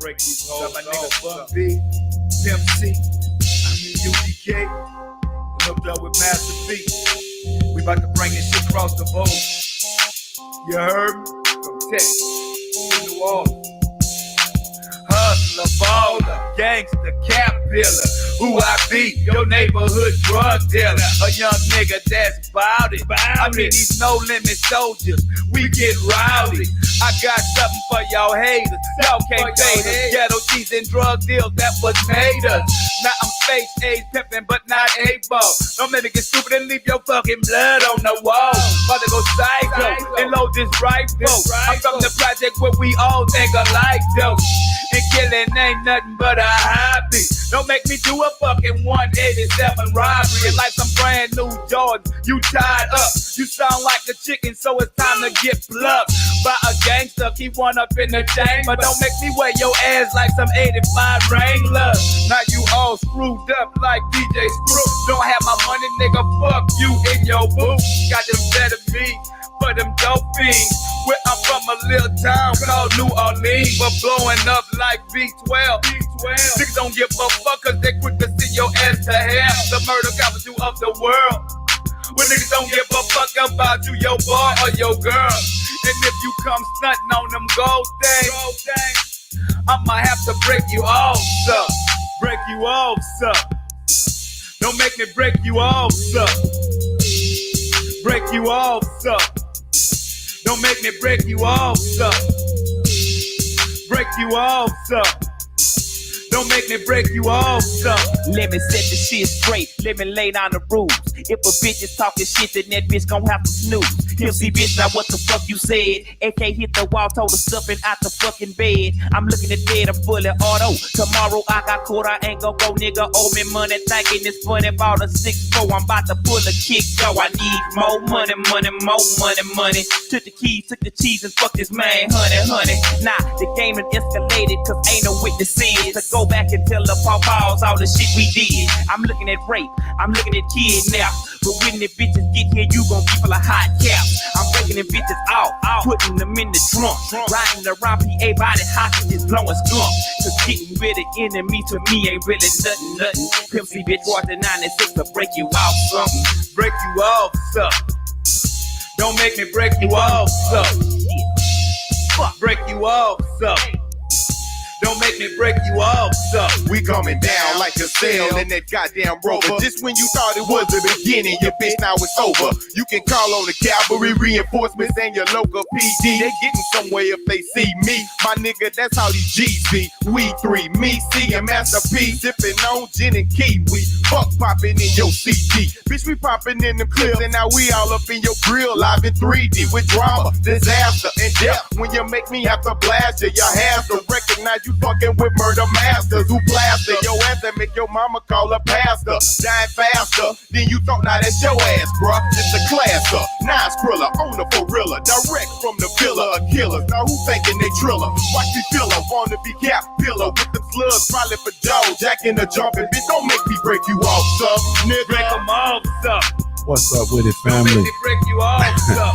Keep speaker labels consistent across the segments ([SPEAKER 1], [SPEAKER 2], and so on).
[SPEAKER 1] break these hoes. My nigga Bun B, Pimp C, UDK, and hooked up with Master B. We about to bring this shit across the board. You heard me? From Texas to New Orleans. Hustler, baller, gangster, caterpillar. Who I be? Your neighborhood drug dealer. A young nigga that's bout it. I mean these no limit soldiers. We get rowdy. I got something for y'all haters. Y'all can't fade us. Ghetto cheese and drug deals, that was made us. Now I'm space age pimping, but not A-ball. Don't make me get stupid and leave your fucking blood on the wall. About to go psycho and load this rifle. I'm from the project where we all think alike, though. And killing ain't nothing but a hobby. Don't make me do a fucking 187 robbery. And like some brand new Jordans, you tied up. You sound like a chicken, so it's time to get plucked by a gangster. Keep one up in the chamber. Don't make me wear your ass like some 85 Wrangler. Now you all screwed up like DJ Screw. Don't have my money, nigga, fuck you in your booth. Got them better me for them dope fiends. Where I'm from a little town called New Orleans, but blowing up like B12. Niggas don't give a fuck cause they quick to send your ass to hell. The murder capital of the world. When niggas don't give a fuck about you, your boy or your girl. And if you come stunting on them gold things, I'ma have to break you off, sir. Break you off, sir. Don't make me break you off, sir. Break you off, sir. Don't make me break you off, sir. Break you off, sir. Don't make me break you off, sir.
[SPEAKER 2] Let me set the shit straight. Let me lay down the rules. If a bitch is talking shit, then that bitch gon' have to snooze. He'll see bitch, now what the fuck you said? AK hit the wall, told her stuffing out the fucking bed. I'm looking at dead, I'm fully auto. Tomorrow I got caught, I ain't gon' go, nigga. Owe me money, thinking it's funny. Bought a 6-4, I'm about to pull a kick, yo. I need more money, money, more money, money. Took the keys, took the cheese, and fuck this man, honey. Nah, the game done escalated, cause ain't no witnesses. To go back and tell the pawpaws all the shit we did. I'm looking at rape, I'm looking at kidnap. But when the bitches get here, you gon' keep a hot cap. I'm breaking them bitches out, putting them in the trunk. Riding around PA body hostages, blowing skunk. Cause getting rid of enemy to me ain't really nothing. Pimp C bitch 49 to break you off something.
[SPEAKER 1] Break you off, sir. Don't make me break you off, sir. Break you off, sir. Don't make me break you off, sir.
[SPEAKER 3] We coming down like a sail in that goddamn rover. Just when you thought it was the beginning, your bitch, now it's over. You can call on the cavalry, reinforcements, and your local PD. They getting somewhere if they see me. My nigga, that's how these G's be. We three, me, C, and Master P. Sipping on gin and kiwi. Fuck popping in your CD. Bitch, we popping in the clips, and now we all up in your grill, live in 3D with drama, disaster, and death. When you make me have to blast you, your have to recognize you fucking with murder masters who blasted your ass and make your mama call a pastor. Dying faster than you thought, now that's your ass, bruh. It's a classer, Nine Skrilla, owner for realer, direct from the pillar of killers. Now who thinking they driller? Watch me feel her, wanna be cap pillar with them slugs, probably for dough. Jacking the jumping, bitch, don't make me break you off, sir. Nigga,
[SPEAKER 1] break them off, sir.
[SPEAKER 4] What's up with it, family?
[SPEAKER 1] Don't make me break you off, sir.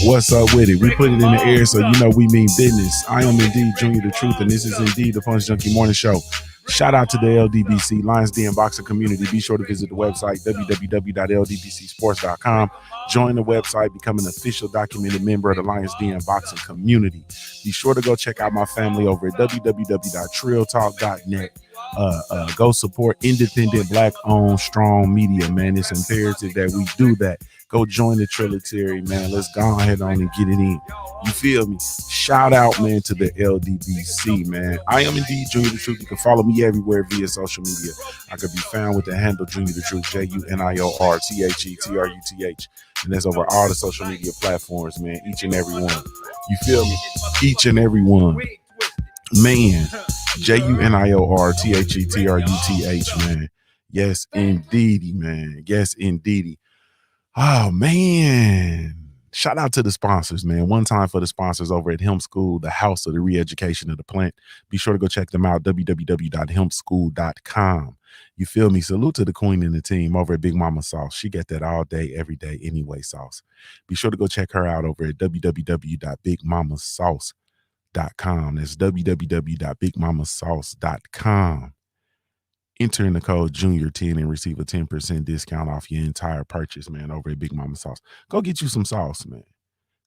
[SPEAKER 4] What's up with it? We put it in the air so you know we mean business. I am indeed Junior the Truth, and this is indeed the Punch Junkie Morning Show. Shout out to the LDBC, Lions Den Boxing community. Be sure to visit the website, www.ldbcsports.com. Join the website, become an official documented member of the Lions Den Boxing community. Be sure to go check out my family over at www.trilltalk.net. Go support independent, black-owned, strong media, man. It's imperative that we do that. Go join the Trilletary, man. Let's go ahead on and get it in. You feel me? Shout out, man, to the LDBC, man. I am indeed Junior the Truth. You can follow me everywhere via social media. I could be found with the handle Junior the Truth, JUNIORTHETRUTH. And that's over all the social media platforms, man. Each and every one. You feel me? Each and every one. Man. JUNIORTHETRUTH, man. Yes, indeedy, man. Yes, indeedy. Oh, man. Shout out to the sponsors, man. One time for the sponsors over at Hemp School, the house of the re-education of the plant. Be sure to go check them out, www.hempschool.com. You feel me? Salute to the queen and the team over at Big Mama Sauce. She got that all day, every day, anyway sauce. Be sure to go check her out over at www.bigmamasauce.com. That's www.bigmamasauce.com. Enter in the code Junior10 and receive a 10% discount off your entire purchase, man, over at Big Mama Sauce. Go get you some sauce, man.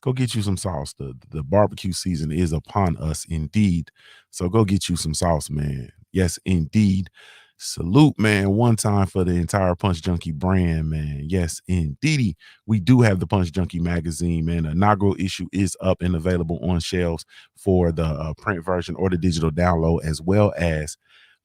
[SPEAKER 4] Go get you some sauce. The barbecue season is upon us, indeed. So go get you some sauce, man. Yes, indeed. Salute, man, one time for the entire Punch Junkie brand, man. Yes, indeed. We do have the Punch Junkie magazine, man. The inaugural issue is up and available on shelves for the print version or the digital download, as well as,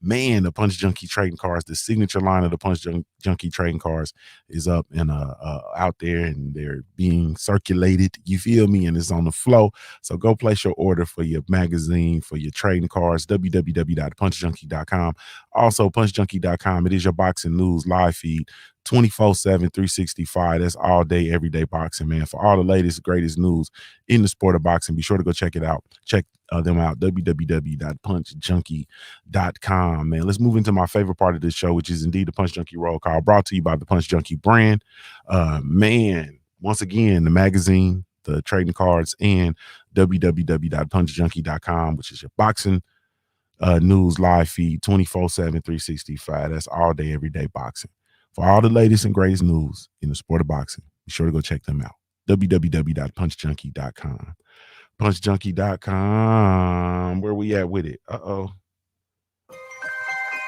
[SPEAKER 4] man, the Punch Junkie trading cards. The signature line of the Punch Junkie trading cards is up and out there, and they're being circulated. You feel me? And it's on the flow. So go place your order for your magazine, for your trading cards. www.punchjunkie.com. Also, punchjunkie.com. It is your boxing news live feed. 24/7, 365. That's all day, everyday boxing, man. For all the latest, greatest news in the sport of boxing, be sure to go check it out. Check them out. www.punchjunkie.com, man. Let's move into my favorite part of this show, which is indeed the Punch Junkie roll call, brought to you by the Punch Junkie brand. Man, once again, the magazine, the trading cards, and www.punchjunkie.com, which is your boxing news live feed, 24/7, 365. That's all day, everyday boxing. For all the latest and greatest news in the sport of boxing, be sure to go check them out. www.punchjunkie.com. Punchjunkie.com. Where we at with it? Oh,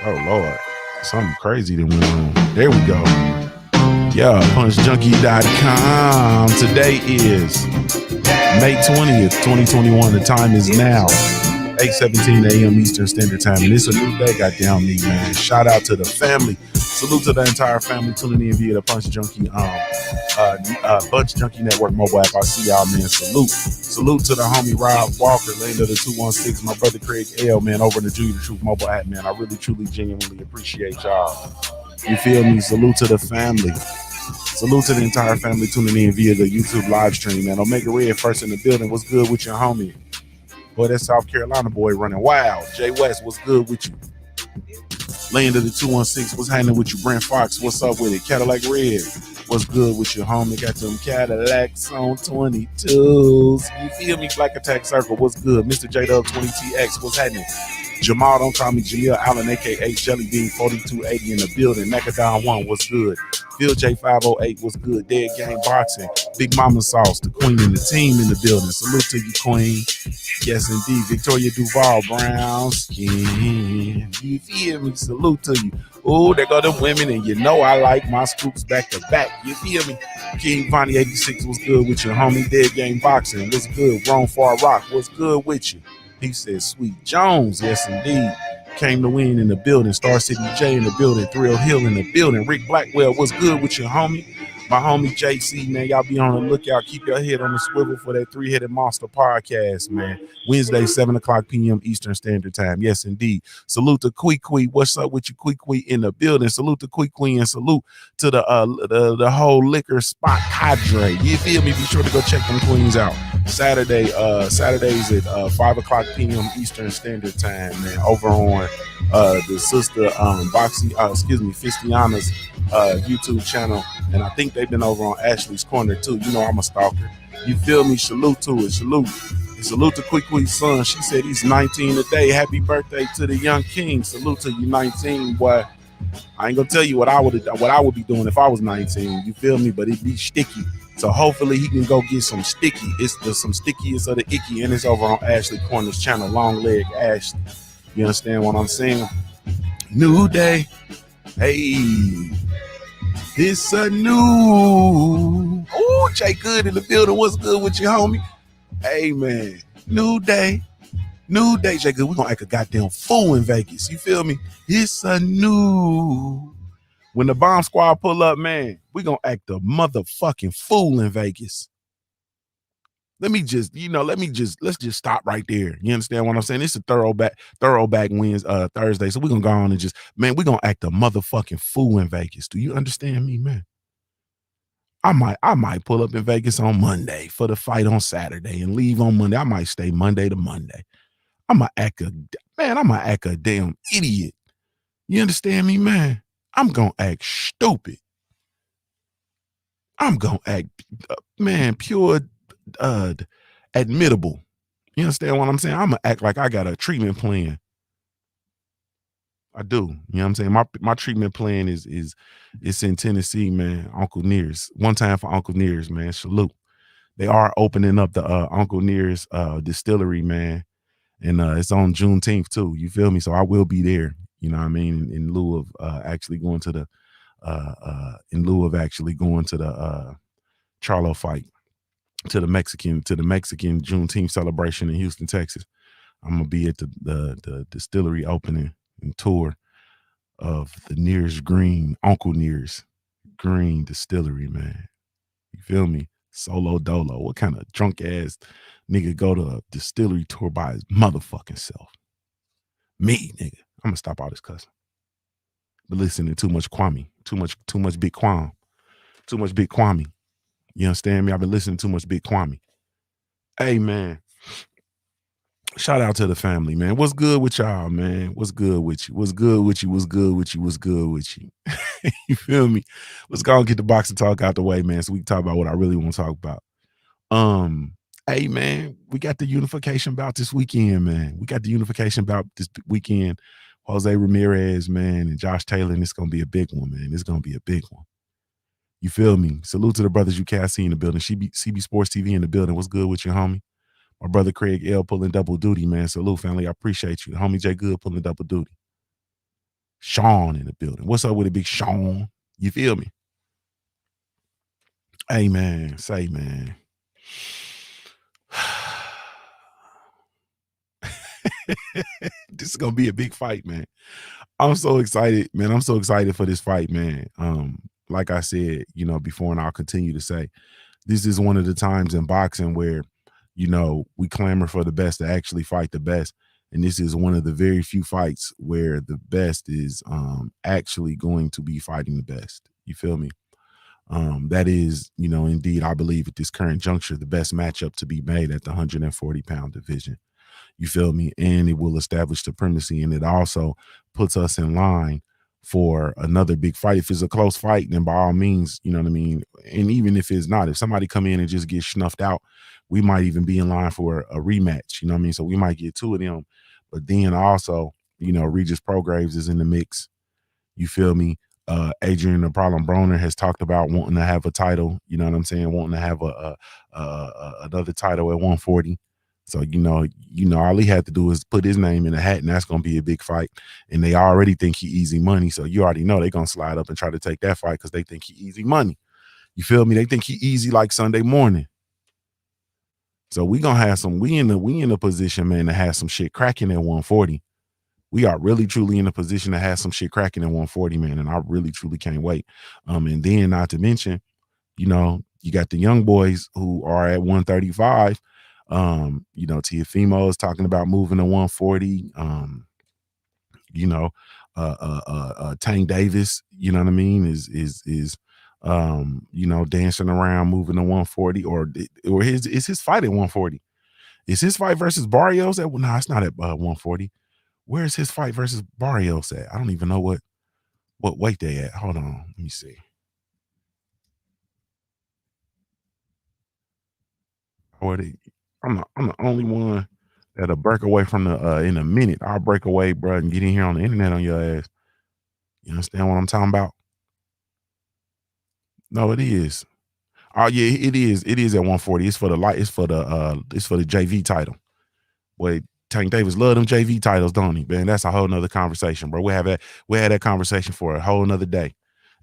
[SPEAKER 4] Lord. Something crazy that went on. There we go. Yeah, punchjunkie.com. Today is May 20th, 2021. The time is now 8:17 a.m. Eastern Standard Time. And it's a new day, goddamn me, man. Shout out to the family. Salute to the entire family tuning in via the Punch Junkie Punch Junkie Network mobile app. I see y'all, man. Salute to the homie Rob Walker, land of the 216, my brother Craig L, man, over in the Junior Truth mobile app, man. I really, truly, genuinely appreciate y'all. You feel me? Salute to the family. Salute to the entire family tuning in via the YouTube live stream, man. Omega Red first in the building. What's good with your homie? Boy, that South Carolina boy running wild. Jay West, what's good with you? Land of the 216, what's happening with you? Brent Fox, what's up with it? Cadillac Red, what's good with you, homie? Got them Cadillacs on 22s. You feel me? Black Attack Circle, what's good? Mr. J-Dub 20TX, what's happening? Jamal, don't call me Jamil Allen, a.k.a. Jelly Bean 4280 in the building. Macadon 1, what's good? Phil J508, what's good? Dead Game Boxing. Big Mama Sauce, the queen and the team in the building. Salute to you, queen. Yes, indeed. Victoria Duval, brown skin. You feel me? Salute to you. Oh, there go them women, and you know I like my scoops back to back. You feel me? King Vonnie 86, what's good with you, homie? Dead Game Boxing, what's good? Rome Far Rock, what's good with you? He said, Sweet Jones, yes, indeed. Came to win in the building. Star City J in the building. Thrill Hill in the building. Rick Blackwell, what's good with you, homie? My homie JC, man, y'all be on the lookout. Keep your head on the swivel for that Three-Headed Monster podcast, man. Wednesday, 7 o'clock p.m. Eastern Standard Time. Yes, indeed. Salute to Quee. What's up with you, Quee in the building? Salute to Quee and salute to the whole liquor spot cadre. You feel me? Be sure to go check them queens out. Saturdays at 5 o'clock p.m. Eastern Standard Time, man. Over on the sister Fistiana's YouTube channel, and I think they've been over on Ashley's Corner too. You know I'm a stalker. You feel me? Salute to it. Salute to Quee's son. She said he's 19 today. Happy birthday to the young king. Salute to you, 19, boy. I ain't gonna tell you what I would be doing if I was 19. You feel me? But it'd be sticky. So hopefully he can go get some sticky. It's some stickiest of the icky, and it's over on Ashley Corner's channel, Long Leg Ashley. You understand what I'm saying? New day. Hey, it's a new. Oh, Jay Good in the building. What's good with you, homie? Hey, man. New day. Jay Good. We're going to act a goddamn fool in Vegas. You feel me? It's a new. When the bomb squad pull up, man, we're going to act a motherfucking fool in Vegas. Let's just stop right there. You understand what I'm saying? It's a ThoroBack wins Thursday. So we're going to go on and we're going to act a motherfucking fool in Vegas. Do you understand me, man? I might pull up in Vegas on Monday for the fight on Saturday and leave on Monday. I might stay Monday to Monday. I'm going to act a damn idiot. You understand me, man? I'm going to act stupid. I'm going to act, pure admittable. You understand what I'm saying? I'm gonna act like I got a treatment plan. I do. You know what I'm saying? My treatment plan is it's in Tennessee, man. Uncle Near's. One time for Uncle Near's, man. Salute. They are opening up the Uncle Near's distillery, man. And it's on Juneteenth too. You feel me? So I will be there. You know what I mean? In lieu of actually going to the Charlo fight, to the Mexican Juneteenth celebration in Houston, Texas. I'm gonna be at the distillery opening and tour of the Uncle Near's Green Distillery, man. You feel me? Solo dolo. What kind of drunk ass nigga go to a distillery tour by his motherfucking self? Me, nigga. I'm gonna stop all this cussing. But listening to too much Kwame, too much Big Kwame, too much Big Kwame. You understand me? I've been listening to too much Big Kwame. Hey, man. Shout out to the family, man. What's good with y'all, man? What's good with you? What's good with you? What's good with you? What's good with you? You feel me? Let's go and get the boxing talk out the way, man, so we can talk about what I really want to talk about. Hey, man, we got the unification bout this weekend, man. We got the unification bout this weekend. Jose Ramirez, man, and Josh Taylor, and it's gonna be a big one, man. It's gonna be a big one. You feel me? Salute to the brothers UKC in the building. CB Sports TV in the building. What's good with you, homie? My brother Craig L pulling double duty, man. Salute, family. I appreciate you. The homie J Good pulling double duty. Sean in the building. What's up with it, big Sean? You feel me? Hey, man. Say, man. This is gonna be a big fight, man. I'm so excited, man. I'm so excited for this fight, man. Like I said, you know, before, and I'll continue to say, this is one of the times in boxing where, you know, we clamor for the best to actually fight the best. And this is one of the very few fights where the best is actually going to be fighting the best. You feel me? That is, you know, indeed, I believe at this current juncture, the best matchup to be made at the 140-pound division. You feel me? And it will establish supremacy, and it also puts us in line for another big fight. If it's a close fight, then by all means, you know what I mean? And even if it's not, if somebody come in and just get snuffed out, we might even be in line for a rematch, you know what I mean? So we might get two of them. But then also, you know, Regis Prograves is in the mix. You feel me? Adrian the Problem Broner has talked about wanting to have a title, you know what I'm saying? Wanting to have another title at 140. So, you know, all he had to do is put his name in the hat, and that's going to be a big fight. And they already think he easy money. So you already know they're going to slide up and try to take that fight because they think he easy money. You feel me? They think he easy like Sunday morning. So we going to have we in a position, man, to have some shit cracking at 140. We are really, truly in a position to have some shit cracking at 140, man. And I really, truly can't wait. And then not to mention, you know, you got the young boys who are at 135. You know, Tiafimo is talking about moving to 140. You know, Tank Davis, you know what I mean, is you know, dancing around moving to 140, or is his fight at 140? Is his fight versus Barrios at no, it's not at 140. Where's his fight versus Barrios at? I don't even know what weight they at. Hold on, let me see. I'm the only one that'll break away from the in a minute. I'll break away, bro, and get in here on the internet on your ass. You understand what I'm talking about? No, it is. Oh yeah, it is. It is at 140. It's for the light. It's for the JV title. Wait, Tank Davis love them JV titles, don't he? Man, that's a whole nother conversation, bro. We had that conversation for a whole nother day.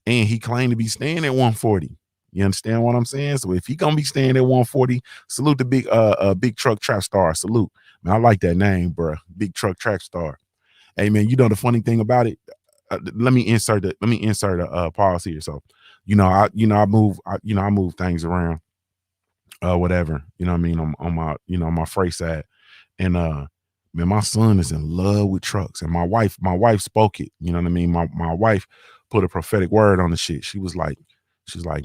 [SPEAKER 4] And he claimed to be staying at 140. You understand what I'm saying? So if he gonna be staying at 140, salute the big truck trap star. Salute. Man, I like that name, bro. Big truck track star. Hey man, you know the funny thing about it? Let me insert a pause here. So, I move things around, whatever. You know what I mean, on my freight side, and man, my son is in love with trucks, and my wife spoke it. You know what I mean. My wife put a prophetic word on the shit. She's like,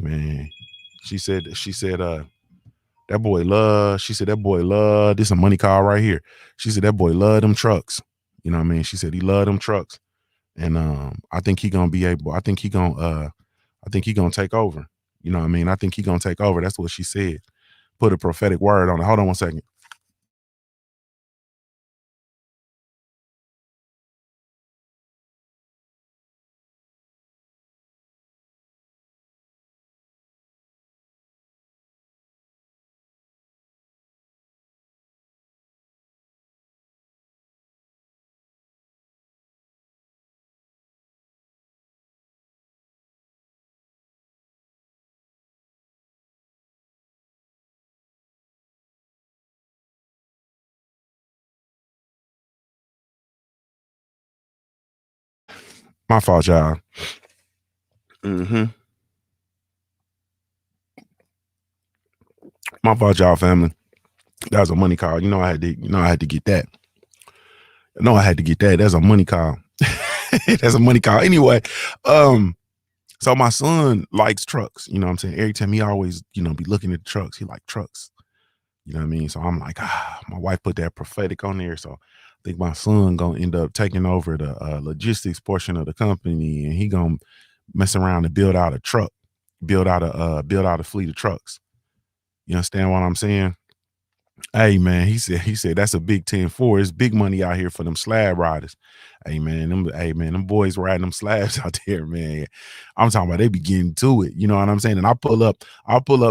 [SPEAKER 4] man, she said, that boy love. She said that boy love. This is a money call right here. She said that boy love them trucks. You know what I mean. She said he love them trucks. And I think he gonna be able. I think he gonna take over. You know what I mean? I think he gonna take over. That's what she said. Put a prophetic word on it. Hold on one second. My fault, y'all. My fault, y'all, family. That was a money call. I had to get that. That's a money call. That's a money call. Anyway, so my son likes trucks. You know what I'm saying? Every time he always, be looking at the trucks. He like trucks. You know what I mean? So I'm like, my wife put that prophetic on there. So I think my son gonna end up taking over the logistics portion of the company, and he gonna mess around and build out a truck, build out a fleet of trucks. You understand what I'm saying? Hey man, he said that's a Big 10-4. It's big money out here for them slab riders. Hey man, them boys riding them slabs out there, man. I'm talking about they be getting to it. You know what I'm saying? And I'll pull up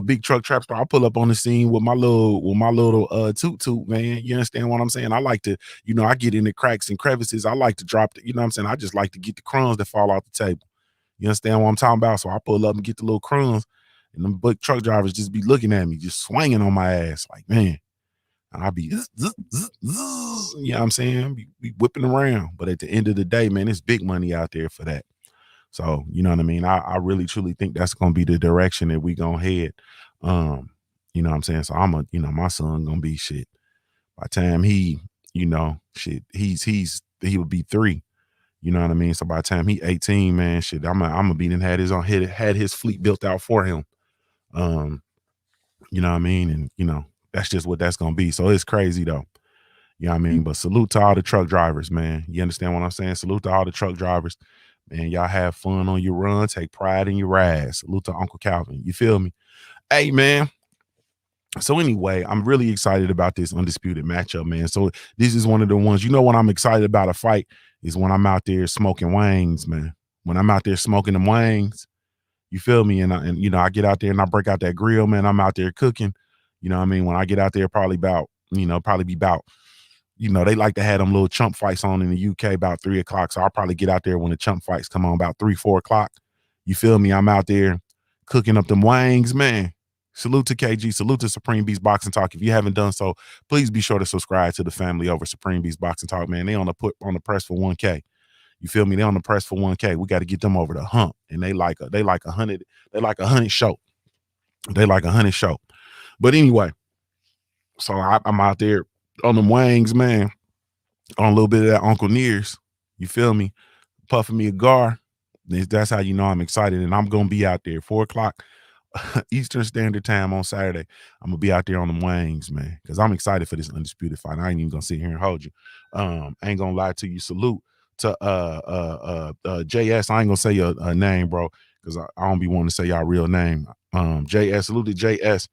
[SPEAKER 4] big truck trap store. I'll pull up on the scene with my little toot, man. You understand what I'm saying? I like to, I get in the cracks and crevices. I like to drop the, you know what I'm saying? I just like to get the crumbs that fall off the table. You understand what I'm talking about? So I pull up and get the little crumbs, and them big truck drivers just be looking at me, just swinging on my ass, like, man. And I'll be, you know what I'm saying? Be whipping around. But at the end of the day, man, it's big money out there for that. So, you know what I mean? I really, truly think that's going to be the direction that we going to head. You know what I'm saying? So my son going to be shit. By the time he will be 3. You know what I mean? So by the time he 18, man, shit, I'm gonna be had his fleet built out for him. You know what I mean? And that's just what that's gonna be. So it's crazy though. You know what I mean? But salute to all the truck drivers, man. You understand what I'm saying? Salute to all the truck drivers. Man, y'all have fun on your run. Take pride in your rides. Salute to Uncle Calvin. You feel me? Hey, man. So anyway, I'm really excited about this undisputed matchup, man. So this is one of the ones, when I'm excited about a fight is when I'm out there smoking wangs, man. When I'm out there smoking them wangs, you feel me? And I get out there and I break out that grill, man. I'm out there cooking. You know what I mean? When I get out there, they like to have them little chump fights on in the UK about 3 o'clock. So I'll probably get out there when the chump fights come on about 3, 4 o'clock. You feel me? I'm out there cooking up them wangs, man. Salute to KG. Salute to Supreme Beast Boxing Talk. If you haven't done so, please be sure to subscribe to the family over Supreme Beast Boxing Talk, man. They on the press for 1K. You feel me? They on the press for 1K. We got to get them over the hump. And they like 100 show. They like 100 show. But anyway, so I'm out there on them wangs, man. On a little bit of that Uncle Nears. You feel me? Puffing me a gar. That's how you know I'm excited. And I'm gonna be out there 4 o'clock. Eastern Standard Time on Saturday. I'm gonna be out there on the wangs, man, because I'm excited for this undisputed fight. I ain't even gonna sit here and hold you. I ain't gonna lie to you. Salute to JS. I ain't gonna say your name, bro, because I don't be wanting to say y'all real name. JS. Salute to JS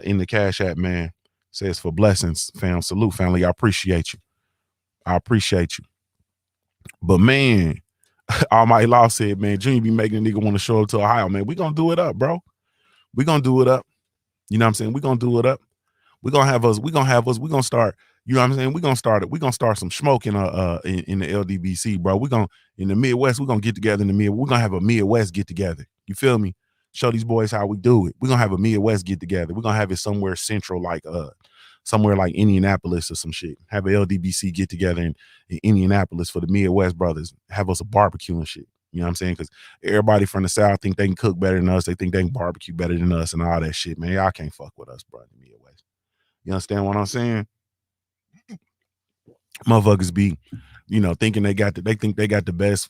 [SPEAKER 4] in the Cash App, man. Says for blessings, fam. Salute, family. I appreciate you. But man, Almighty Law said, man, Junior be making a nigga want to show up to Ohio, man. We gonna do it up, bro. We're gonna do it up. You know what I'm saying? We're gonna do it up. We're gonna start, you know what I'm saying? We're gonna start some smoking in the LDBC, bro. We're gonna in the Midwest, we're gonna get together in the Midwest. We're gonna have a Midwest get together. You feel me? Show these boys how we do it. We're gonna have a Midwest get together. We're gonna have it somewhere central, like somewhere like Indianapolis or some shit. Have a LDBC get together in Indianapolis for the Midwest brothers. Have us a barbecue and shit. You know what I'm saying? Because everybody from the South think they can cook better than us. They think they can barbecue better than us and all that shit, man. Y'all can't fuck with us, bro, in the Midwest. You understand what I'm saying? Motherfuckers be, thinking they think they got the best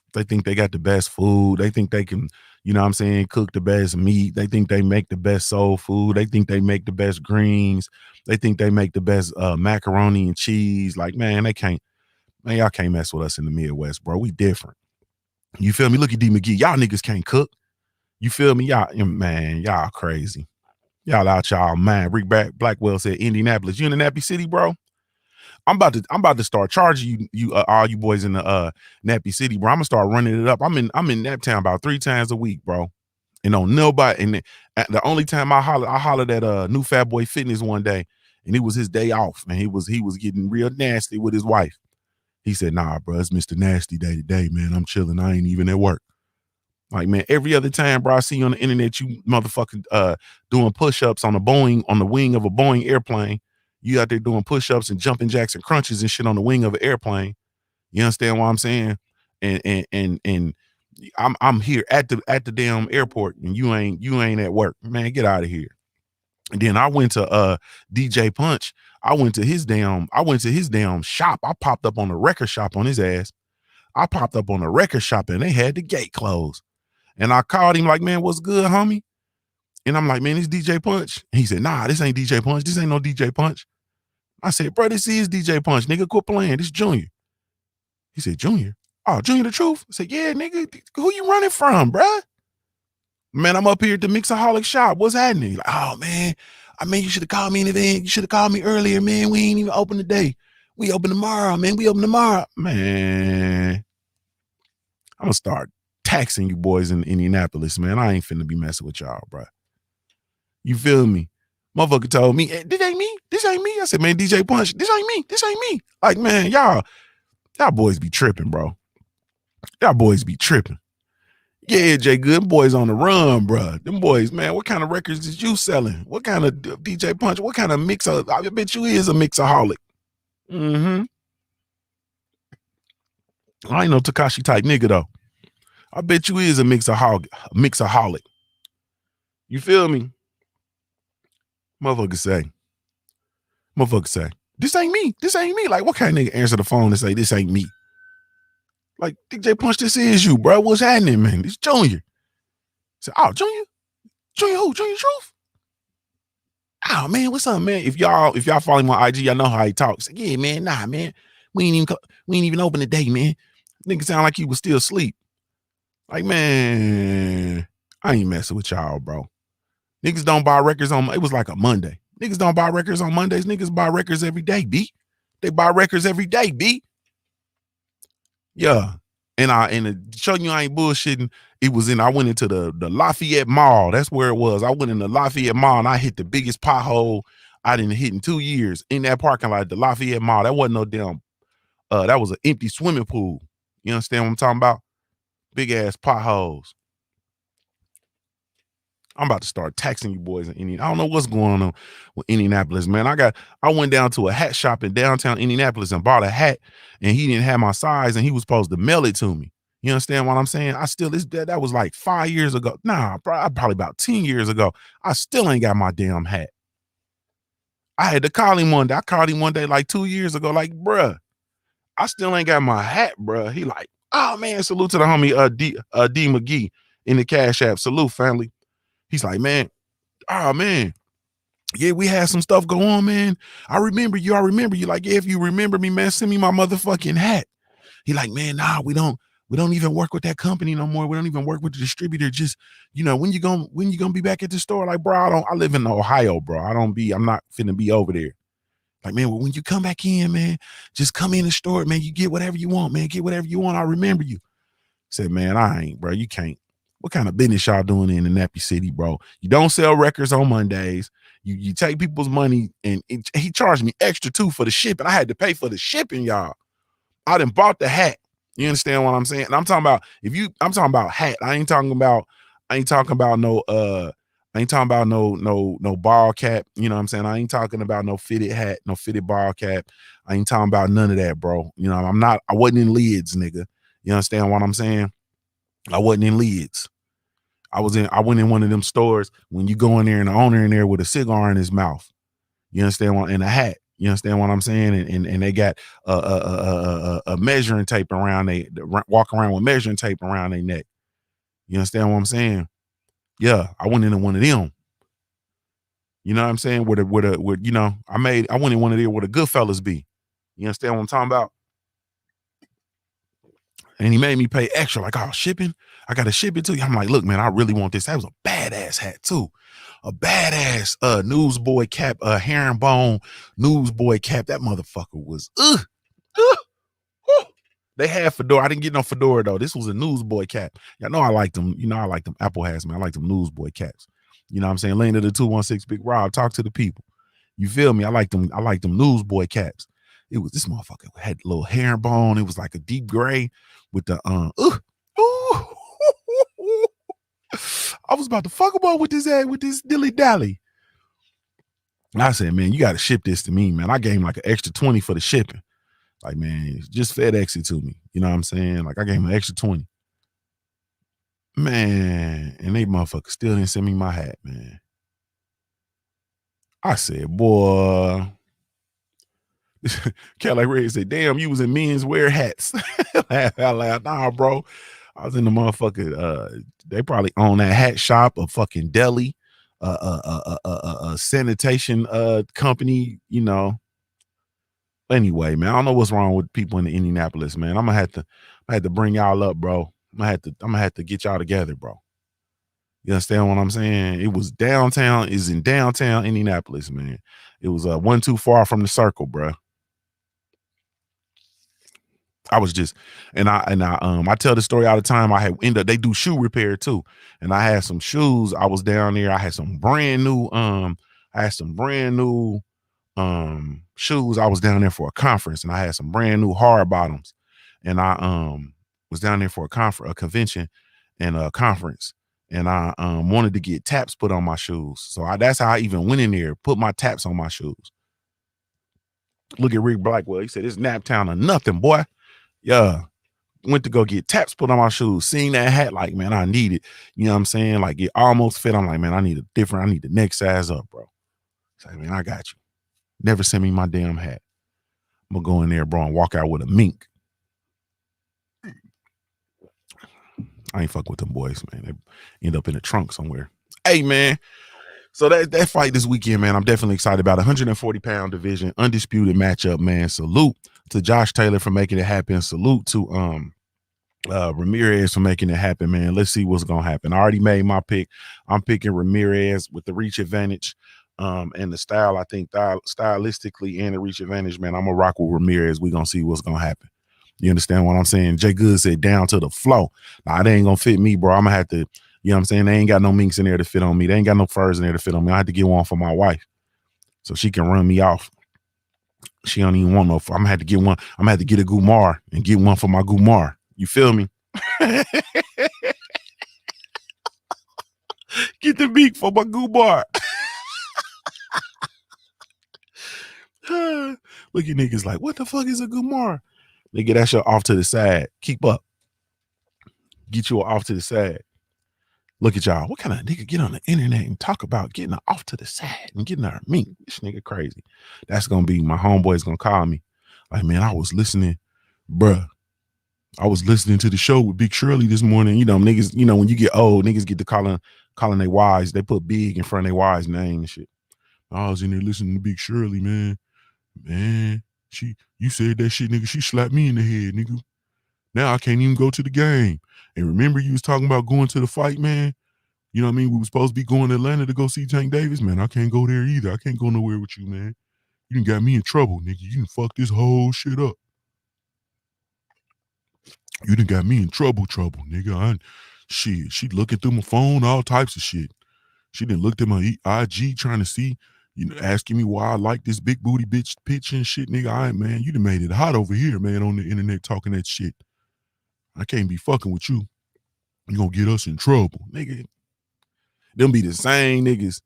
[SPEAKER 4] food. They think they can, you know what I'm saying, cook the best meat. They think they make the best soul food. They think they make the best greens. They think they make the best macaroni and cheese. Like, man, y'all can't mess with us in the Midwest, bro. We different. You feel me? Look at D McGee. Y'all niggas can't cook. You feel me? Y'all crazy. Y'all out y'all mind. Rick Blackwell said Indianapolis. You in the Nappy City, bro? I'm about to start charging you all you boys in the Nappy City, bro. I'm gonna start running it up. I'm in Naptown about 3 times a week, bro. And on nobody. And the only time I hollered at New Fat Boy Fitness one day, and it was his day off, man. He was getting real nasty with his wife. He said, nah, bro, it's Mr. Nasty Day today, man. I'm chilling. I ain't even at work. Like, man, every other time, bro, I see you on the internet, you motherfucking doing push-ups on the wing of a Boeing airplane. You out there doing push-ups and jumping jacks and crunches and shit on the wing of an airplane. You understand what I'm saying? And I'm here at the damn airport and you ain't at work. Man, get out of here. And then I went to DJ Punch. I went to his damn shop. I popped up on the record shop on his ass. I popped up on the record shop and they had the gate closed. And I called him like, man, what's good, homie? And I'm like, man, this DJ Punch. And he said, nah, this ain't DJ Punch. This ain't no DJ Punch. I said, bro, this is DJ Punch. Nigga, quit playing. This Junior. He said, Junior? Oh, Junior the Truth? I said, yeah, nigga, who you running from, bruh? Man, I'm up here at the Mixaholic shop. What's happening? Like, oh, man, you should have called me in advance. You should have called me earlier, man. We ain't even open today. We open tomorrow, man. We open tomorrow. Man, I'm going to start taxing you boys in Indianapolis, man. I ain't finna be messing with y'all, bro. You feel me? Motherfucker told me, hey, this ain't me. This ain't me. I said, man, DJ Punch, this ain't me. This ain't me. Like, man, y'all boys be tripping, bro. Y'all boys be tripping. Yeah, Jay Good, boys on the run, bro. Them boys, man, what kind of records is you selling? What kind of DJ Punch? What kind of mixer? I bet you is a mixaholic. Mm-hmm. I ain't no Tekashi type nigga, though. I bet you is a mixaholic. You feel me? Motherfucker say, this ain't me. This ain't me. Like, what kind of nigga answer the phone and say, this ain't me? Like, DJ Punch, this is you, bro. What's happening, man? This Junior. Say, oh, Junior? Junior who? Junior Truth? Oh, man, what's up, man? If y'all follow him on IG, y'all know how he talks. Say, yeah, man, nah, man. We ain't even open today, man. Nigga sound like he was still asleep. Like, man, I ain't messing with y'all, bro. Niggas don't buy records on, it was like a Monday. Niggas don't buy records on Mondays. Niggas buy records every day, B. They buy records every day, B. Yeah. And to show you I ain't bullshitting, I went into the Lafayette Mall. That's where it was. I went in the Lafayette Mall and I hit the biggest pothole I didn't hit in 2 years in that parking lot, the Lafayette Mall. That wasn't no damn, that was an empty swimming pool. You understand what I'm talking about? Big ass potholes. I'm about to start taxing you boys in Indianapolis. I don't know what's going on with Indianapolis, man. I went down to a hat shop in downtown Indianapolis and bought a hat, and he didn't have my size, and he was supposed to mail it to me. You understand what I'm saying? That was like 5 years ago. Nah, probably about 10 years ago. I still ain't got my damn hat. I had to call him one day. I called him one day like 2 years ago, like, bruh, I still ain't got my hat, bruh. He like, oh, man, salute to the homie D McGee in the Cash App. Salute, family. He's like, man, oh, man, yeah, we had some stuff go on, man. I remember you. Like, yeah, if you remember me, man, send me my motherfucking hat. He like, man, nah, we don't even work with that company no more. We don't even work with the distributor. Just, when you gonna be back at the store? Like, bro, I live in Ohio, bro. I'm not finna be over there. Like, man, well, when you come back in, man, just come in the store, man. You get whatever you want, man. Get whatever you want. I remember you. Said, man, I ain't, bro. You can't. What kind of business y'all doing in the Nappy City, bro? You don't sell records on Mondays. You take people's money, and he charged me extra too for the shipping. I had to pay for the shipping, y'all. I done bought the hat. You understand what I'm saying? And I'm talking about hat. I ain't talking about no ball cap. You know what I'm saying? I ain't talking about no fitted hat, no fitted ball cap. I ain't talking about none of that, bro. I wasn't in lids, nigga. You understand what I'm saying? I wasn't in lids. I went in one of them stores when you go in there and the owner in there with a cigar in his mouth. You understand what? And a hat. You understand what I'm saying? And they got a measuring tape around. They walk around with measuring tape around their neck. You understand what I'm saying? Yeah, I went into one of them. You know what I'm saying? I went in one of there where the good fellas be. You understand what I'm talking about? And he made me pay extra, like, oh, shipping? I got to ship it to you. I'm like, look, man, I really want this. That was a badass hat, too. A badass newsboy cap, herringbone newsboy cap. That motherfucker was, They had fedora. I didn't get no fedora, though. This was a newsboy cap. Y'all know I like them. I like them Apple hats, man. I like them newsboy caps. You know what I'm saying? Lane to the 216 Big Rob. Talk to the people. You feel me? I like them newsboy caps. This motherfucker had a little herringbone. It was like a deep gray with the I was about to fuck him up with this dilly dally. And I said, man, you got to ship this to me, man. I gave him like an extra 20 for the shipping. Like, man, just FedEx it to me. You know what I'm saying? Like, I gave him an extra 20. Man, and they motherfuckers still didn't send me my hat, man. I said, boy. Cadillac Red said, damn, you was in men's wear hats. Laugh out loud. Nah, bro. I was in the motherfucker. They probably own that hat shop, a fucking deli, a sanitation company, you know. Anyway, man, I don't know what's wrong with people in Indianapolis, man. I'm gonna have to bring y'all up, bro. I'm gonna have to get y'all together, bro. You understand what I'm saying? It was downtown, is in downtown Indianapolis, man. It was one too far from the circle, bro. I was just, I tell the story all the time. They do shoe repair too. And I had some shoes. I was down there. I had some brand new, shoes. I was down there for a conference and I had some brand new hard bottoms. And I was down there for a convention and a conference. And I wanted to get taps put on my shoes. So that's how I even went in there, put my taps on my shoes. Look at Rick Blackwell. He said, it's Naptown or nothing, boy. Yeah. Went to go get taps put on my shoes. Seeing that hat, like, man, I need it. You know what I'm saying? Like, it almost fit. I'm like, man, I need the next size up, bro. It's like, man, I got you. Never send me my damn hat. I'm gonna go in there, bro, and walk out with a mink. I ain't fuck with them boys, man. They end up in the trunk somewhere. Hey, man. So that fight this weekend, man, I'm definitely excited about. 140-pound division, undisputed matchup, man. Salute to Josh Taylor for making it happen. Salute to Ramirez for making it happen, man. Let's see what's gonna happen. I already made my pick. I'm picking Ramirez with the reach advantage and the style. I think stylistically and the reach advantage, man, I'm gonna rock with Ramirez. We're gonna see what's gonna happen. You understand what I'm saying? Jay Good said down to the flow. Nah, they ain't gonna fit me, bro. I'm gonna have to, you know what I'm saying? They ain't got no minks in there to fit on me. They ain't got no furs in there to fit on me. I had to get one for my wife so she can run me off. She don't even want no. I'm gonna have to get one. I'm gonna have to get a Gumar and get one for my Gumar. You feel me? Get the beak for my Gumar. Look at niggas like, what the fuck is a Gumar? Nigga, that shit off to the side. Keep up. Get you off to the side. Look at y'all. What kind of nigga get on the internet and talk about getting off to the side and getting her mink? This nigga crazy. That's gonna be my homeboy's gonna call me. Like, man, I was listening, bruh. I was listening to the show with Big Shirley this morning. You know, niggas, you know, when you get old, niggas get to calling their wives. They put big in front of their wives' name and shit. I was in there listening to Big Shirley, man. Man, you said that shit, nigga. She slapped me in the head, nigga. Now I can't even go to the game. And remember you was talking about going to the fight, man? You know what I mean? We were supposed to be going to Atlanta to go see Tank Davis. Man, I can't go there either. I can't go nowhere with you, man. You done got me in trouble, nigga. You done fucked this whole shit up. You done got me in trouble, nigga. She looking through my phone, all types of shit. She done looked at my IG trying to see, you know, asking me why I like this big booty bitch pitch and shit, nigga. Man, you done made it hot over here, man, on the internet talking that shit. I can't be fucking with you. You gonna get us in trouble, nigga. Them be the same niggas.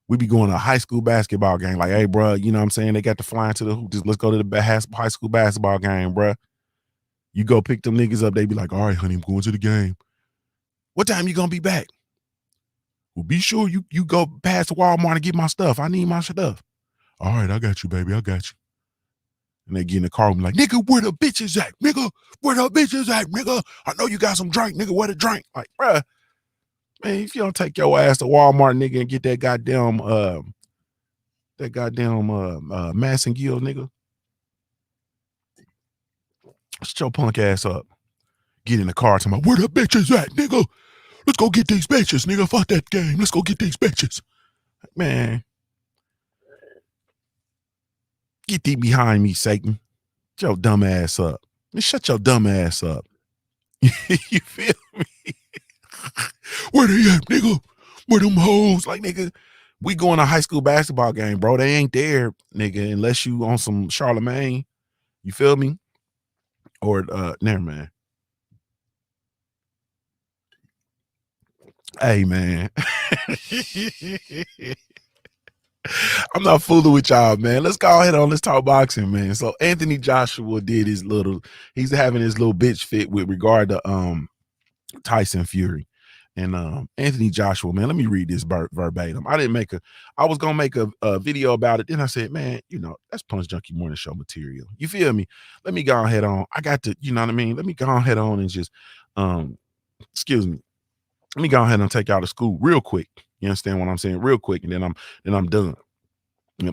[SPEAKER 4] We be going to a high school basketball game. Like, hey, bro, you know what I'm saying? They got to fly into the hoop. Just let's go to the high school basketball game, bro. You go pick them niggas up. They be like, all right, honey, I'm going to the game. What time you gonna be back? Well, be sure you go past Walmart and get my stuff. I need my stuff. All right, I got you, baby. I got you. And they get in the car and be like, nigga, where the bitches at? Nigga, where the bitches at? Nigga, I know you got some drink. Nigga, where the drink? Like, bruh, man, if you don't take your ass to Walmart, nigga, and get that goddamn Mass and Gill, nigga, shut your punk ass up. Get in the car talking about, where the bitches at, nigga? Let's go get these bitches, nigga. Fuck that game. Let's go get these bitches. Man. Get thee behind me, Satan. Shut your dumb ass up. Shut your dumb ass up. You feel me? Where they at, nigga? Where them hoes? Like, nigga, we going to a high school basketball game, bro. They ain't there, nigga, unless you on some Charlemagne. You feel me? Or, never mind. Hey, man. I'm not fooling with y'all, man. Let's go ahead on. Let's talk boxing, man. So Anthony Joshua did he's having his little bitch fit with regard to Tyson Fury. And Anthony Joshua, man, let me read this verbatim. I was gonna make a video about it. Then I said, man, that's Punch Junkie Morning Show material. You feel me? Let me go ahead on. I got to, you know what I mean? Let me go ahead on and just excuse me. Let me go ahead and take y'all to school real quick. You understand what I'm saying? Real quick, and then I'm done.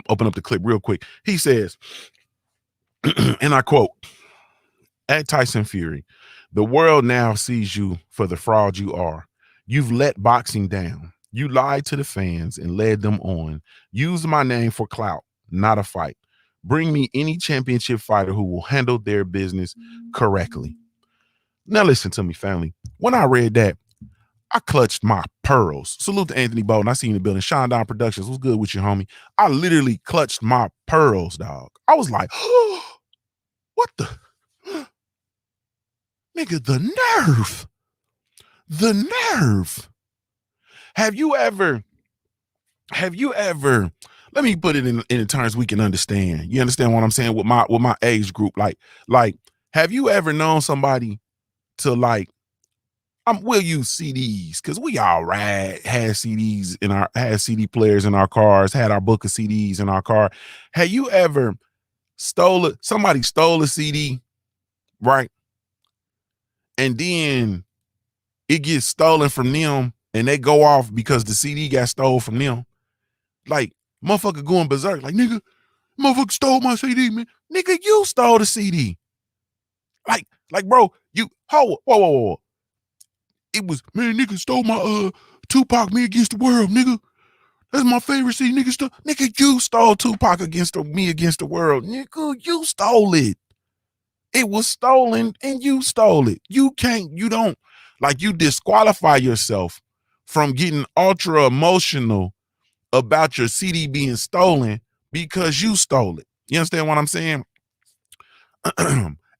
[SPEAKER 4] Open up the clip real quick. He says, and I quote, at Tyson Fury, the world now sees you for the fraud you are. You've let boxing down. You lied to the fans and led them on. Use my name for clout, not a fight. Bring me any championship fighter who will handle their business correctly. Now listen to me, family. When I read that, I clutched my pearls. Salute to Anthony Bolton. I see you in the building. Sean Down Productions. What's good with you, homie? I literally clutched my pearls, dog. I was like, oh, what the? Nigga, the nerve. The nerve. Have you ever, let me put it in terms we can understand. You understand what I'm saying with my age group? Like, have you ever known somebody to we'll use CDs because we all had CDs had CD players in our cars, had our book of CDs in our car. Have you ever somebody stole a CD, right? And then it gets stolen from them and they go off because the CD got stolen from them. Like, motherfucker going berserk. Like, nigga, motherfucker stole my CD, man. Nigga, you stole the CD. Like, bro, whoa. It was, man, nigga stole my Tupac, Me Against the World, nigga. That's my favorite CD, nigga. Nigga, you stole Tupac Me Against the World. Nigga, you stole it. It was stolen and you stole it. You disqualify yourself from getting ultra emotional about your CD being stolen because you stole it. You understand what I'm saying?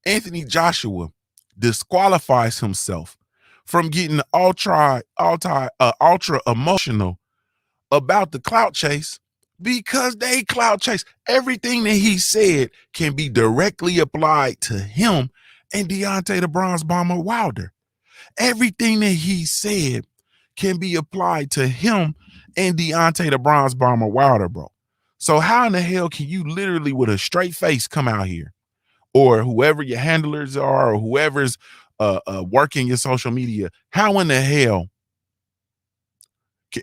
[SPEAKER 4] Anthony Joshua disqualifies himself from getting ultra emotional about the clout chase because they clout chase. Everything that he said can be directly applied to him and Deontay the Bronze Bomber Wilder. Everything that he said can be applied to him and Deontay the Bronze Bomber Wilder, bro. So how in the hell can you literally with a straight face come out here, or whoever your handlers are, or whoever's working your social media, how in the hell,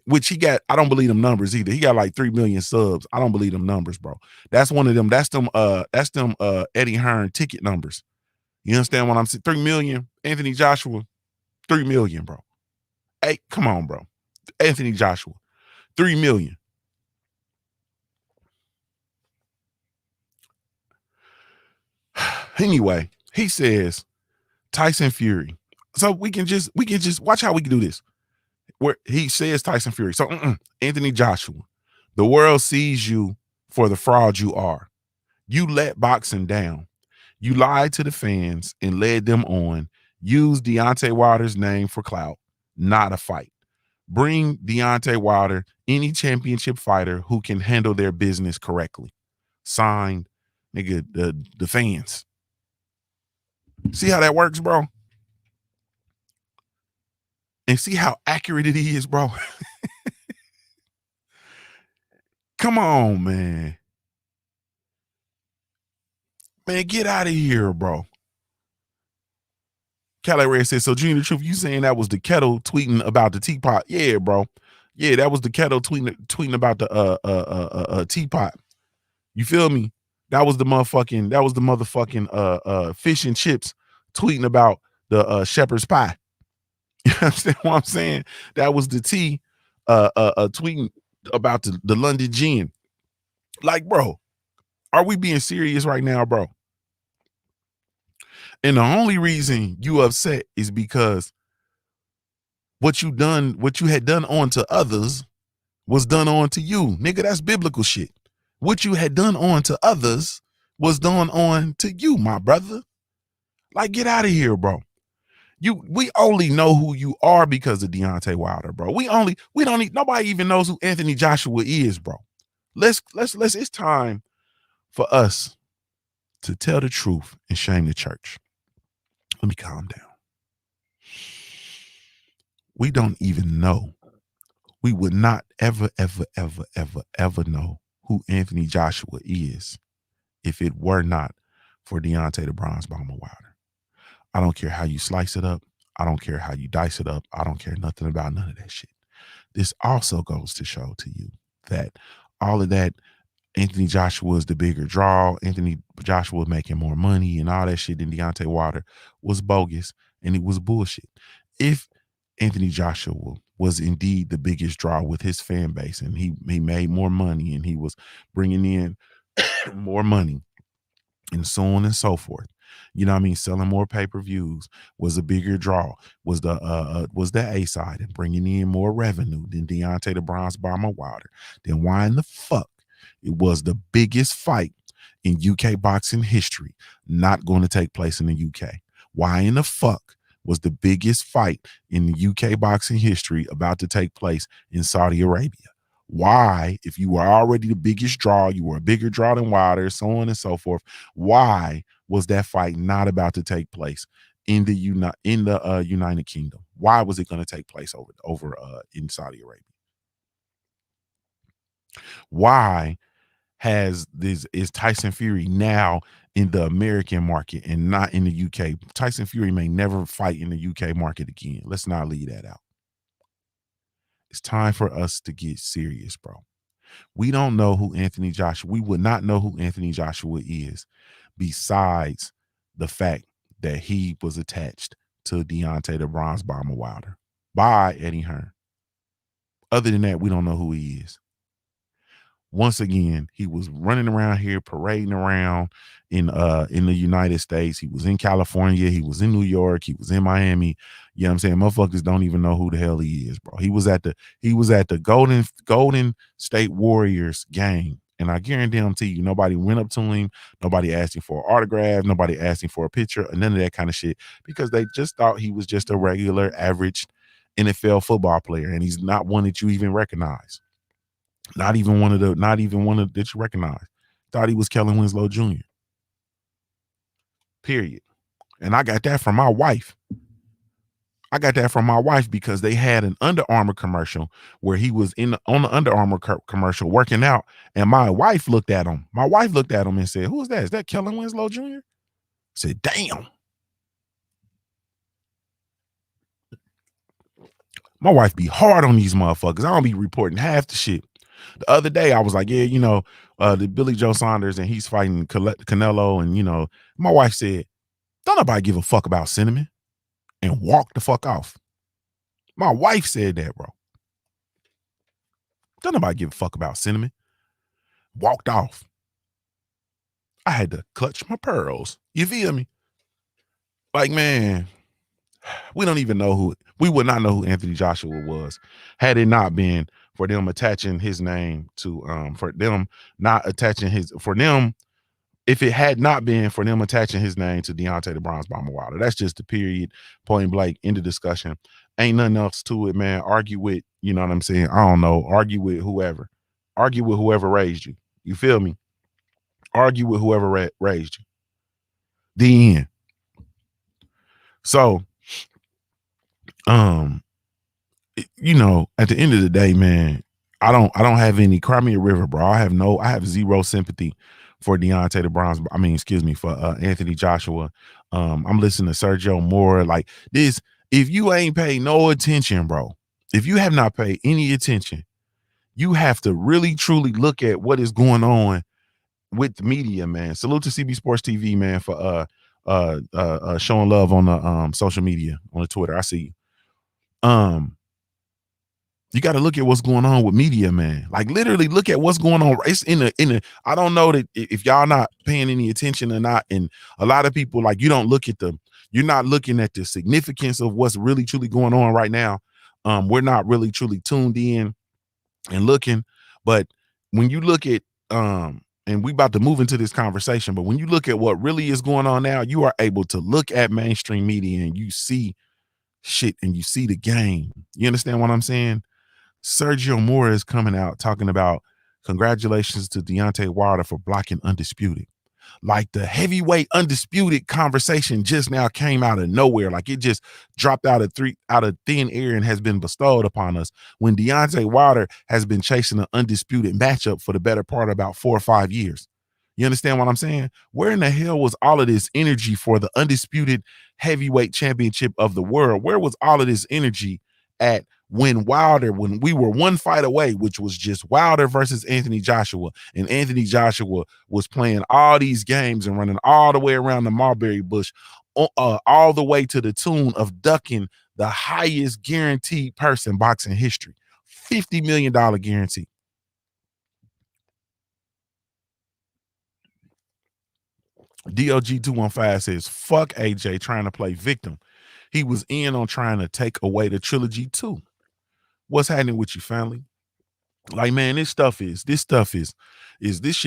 [SPEAKER 4] which he got, I don't believe them numbers either. He got like 3 million subs. I don't believe them numbers, bro. That's one of them. That's them Eddie Hearn ticket numbers. You understand what I'm saying? 3 million, Anthony Joshua, 3 million, bro. Hey, come on, bro. Anthony Joshua, 3 million. Anyway, he says Tyson Fury. So we can just watch how we can do this. Where he says Tyson Fury. So Anthony Joshua, the world sees you for the fraud you are. You let boxing down. You lied to the fans and led them on. Use Deontay Wilder's name for clout, not a fight. Bring Deontay Wilder any championship fighter who can handle their business correctly. Signed, nigga, the fans. See how that works, bro? And see how accurate it is, bro. Come on, man. Man, get out of here, bro. Cali Red says, so Junior Truth, you saying that was the kettle tweeting about the teapot? Yeah, bro. Yeah, that was the kettle tweeting about the teapot. You feel me? That was the motherfucking fish and chips tweeting about the shepherd's pie. You understand what I'm saying? That was the tea tweeting about the London gin. Like, bro, are we being serious right now, bro? And the only reason you upset is because what you had done on to others was done on to you. Nigga, that's biblical shit. What you had done on to others was done on to you, my brother. Like, get out of here, bro. We only know who you are because of Deontay Wilder, bro. Nobody even knows who Anthony Joshua is, bro. It's time for us to tell the truth and shame the church. Let me calm down. We don't even know. We would not ever, ever, ever, ever, ever know who Anthony Joshua is if it were not for Deontay the Bronze Bomber Wilder. I don't care how you slice it up. I don't care how you dice it up. I don't care nothing about none of that shit. This also goes to show to you that all of that, Anthony Joshua was the bigger draw. Anthony Joshua was making more money and all that shit than Deontay Wilder was bogus and it was bullshit. If Anthony Joshua was indeed the biggest draw with his fan base and he made more money and he was bringing in more money and so on and so forth, you know what I mean, selling more pay-per-views, was a bigger draw, was the A side and bringing in more revenue than Deontay the Bronze Bomber Wilder, then why in the fuck it was the biggest fight in UK boxing history not going to take place in the UK? Why in the fuck was the biggest fight in the UK boxing history about to take place in Saudi Arabia? Why, if you were already the biggest draw, you were a bigger draw than Wilder, so on and so forth, why was that fight not about to take place in the United Kingdom? Why was it going to take place over in Saudi Arabia? Why is Tyson Fury now in the American market and not in the UK? Tyson Fury may never fight in the UK market again. Let's not leave that out. It's time for us to get serious, bro. We don't know who Anthony Joshua, we would not know who Anthony Joshua is besides the fact that he was attached to Deontay the Bronze Bomber Wilder by Eddie Hearn. Other than that, we don't know who he is. Once again, he was running around here, parading around in the United States. He was in California. He was in New York. He was in Miami. You know what I'm saying? Motherfuckers don't even know who the hell he is, bro. He was at the Golden State Warriors game. And I guarantee you, nobody went up to him. Nobody asked him for an autograph. Nobody asked him for a picture or none of that kind of shit because they just thought he was just a regular, average NFL football player. And he's not one that you even recognize. Not even one of that you recognize. Thought he was Kellen Winslow Jr. Period. And I got that from my wife. Because they had an Under Armour commercial where he was on the Under Armour commercial working out, and my wife looked at him. And said, "Who's that? Is that Kellen Winslow Jr.?" I said, "Damn." My wife be hard on these motherfuckers. I don't be reporting half the shit. The other day, I was like, yeah, the Billy Joe Saunders, and he's fighting Canelo. And, my wife said, don't nobody give a fuck about Cinnamon, and walk the fuck off. My wife said that, bro. Don't nobody give a fuck about Cinnamon. Walked off. I had to clutch my pearls. You feel me? Like, man, we don't even know we would not know who Anthony Joshua was had it not been for them attaching his name to if it had not been for them attaching his name to Deontay the Bronze Bomber Wilder. That's just the period, point blank, end of discussion. Ain't nothing else to it, man. Argue with, you know what I'm saying? I don't know. Argue with whoever. Argue with whoever raised you. You feel me? Argue with whoever raised you. The end. So, at the end of the day, man, I don't have any, cry me a river, bro. I have zero sympathy for Deontay the Bronze. For Anthony Joshua. I'm listening to Sergio Moore like this. If you ain't paid no attention, bro, if you have not paid any attention, you have to really truly look at what is going on with the media, man. Salute to CB Sports TV, man, for showing love on the social media, on the Twitter. I see you. You got to look at what's going on with media, man. Like literally look at what's going on. It's in the I don't know that if y'all not paying any attention or not. And a lot of people, like, you're not looking at the significance of what's really truly going on right now. We're not really truly tuned in and looking. But when you look at and we about to move into this conversation, but when you look at what really is going on now, you are able to look at mainstream media and you see shit and you see the game. You understand what I'm saying? Sergio Moore is coming out talking about congratulations to Deontay Wilder for blocking Undisputed. Like the heavyweight undisputed conversation just now came out of nowhere. Like it just dropped out of thin air and has been bestowed upon us when Deontay Wilder has been chasing an undisputed matchup for the better part of about 4 or 5 years. You understand what I'm saying? Where in the hell was all of this energy for the undisputed heavyweight championship of the world? Where was all of this energy at when we were one fight away, which was just Wilder versus Anthony Joshua, and Anthony Joshua was playing all these games and running all the way around the mulberry bush, all the way to the tune of ducking the highest guaranteed purse in boxing history, $50 million guarantee. DOG215 says, fuck AJ trying to play victim. He was in on trying to take away the trilogy too. What's happening with you, family? Like, man, this shit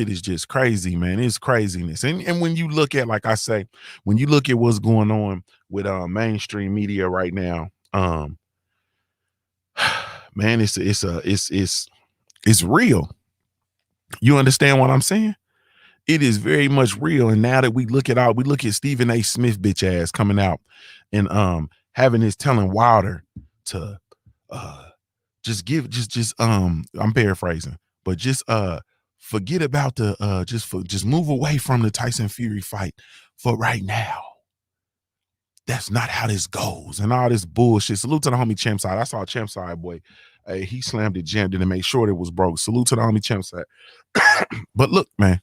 [SPEAKER 4] is just crazy, man. It's craziness. And when you look at, like I say, when you look at what's going on with mainstream media right now, man, it's real. You understand what I'm saying? It is very much real. And now that we look at Stephen A. Smith bitch ass coming out and having his telling Wilder to I'm paraphrasing, but just forget about the just move away from the Tyson Fury fight for right now. That's not how this goes, and all this bullshit. Salute to the homie Champ Side. I saw Champ Side, boy. He slammed it, jammed it, and made sure it was broke. Salute to the homie Champ Side. But look, man,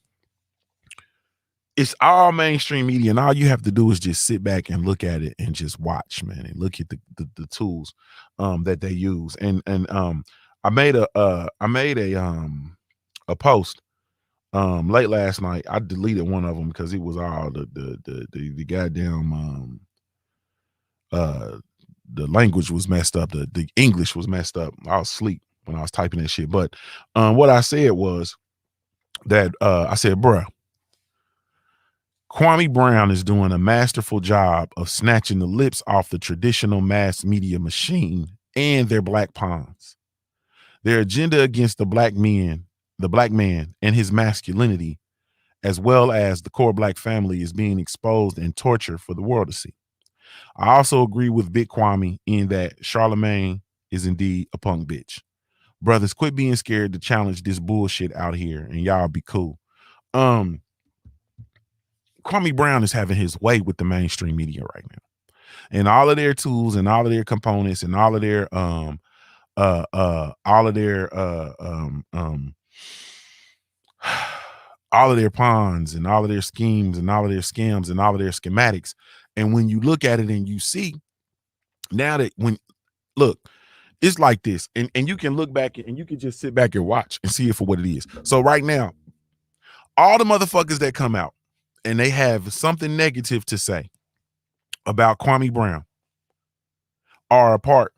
[SPEAKER 4] it's all mainstream media, and all you have to do is just sit back and look at it and just watch, man, and look at the tools that they use. And I made a post late last night. I deleted one of them because it was all the goddamn the language was messed up, the English was messed up. I was asleep when I was typing that shit. But what I said was that I said, bruh, Kwame Brown is doing a masterful job of snatching the lips off the traditional mass media machine and their black pawns. Their agenda against the black man and his masculinity, as well as the core black family, is being exposed and tortured for the world to see. I also agree with Big Kwame in that Charlemagne is indeed a punk bitch. Brothers, quit being scared to challenge this bullshit out here, and y'all be cool. Kwame Brown is having his way with the mainstream media right now, and all of their tools and all of their components and all of their all of their pawns and all of their schemes and all of their scams and all of their schematics. And when you look at it and you see now that it's like this, and you can look back and you can just sit back and watch and see it for what it is. So right now, all the motherfuckers that come out and they have something negative to say about Kwame Brown are a part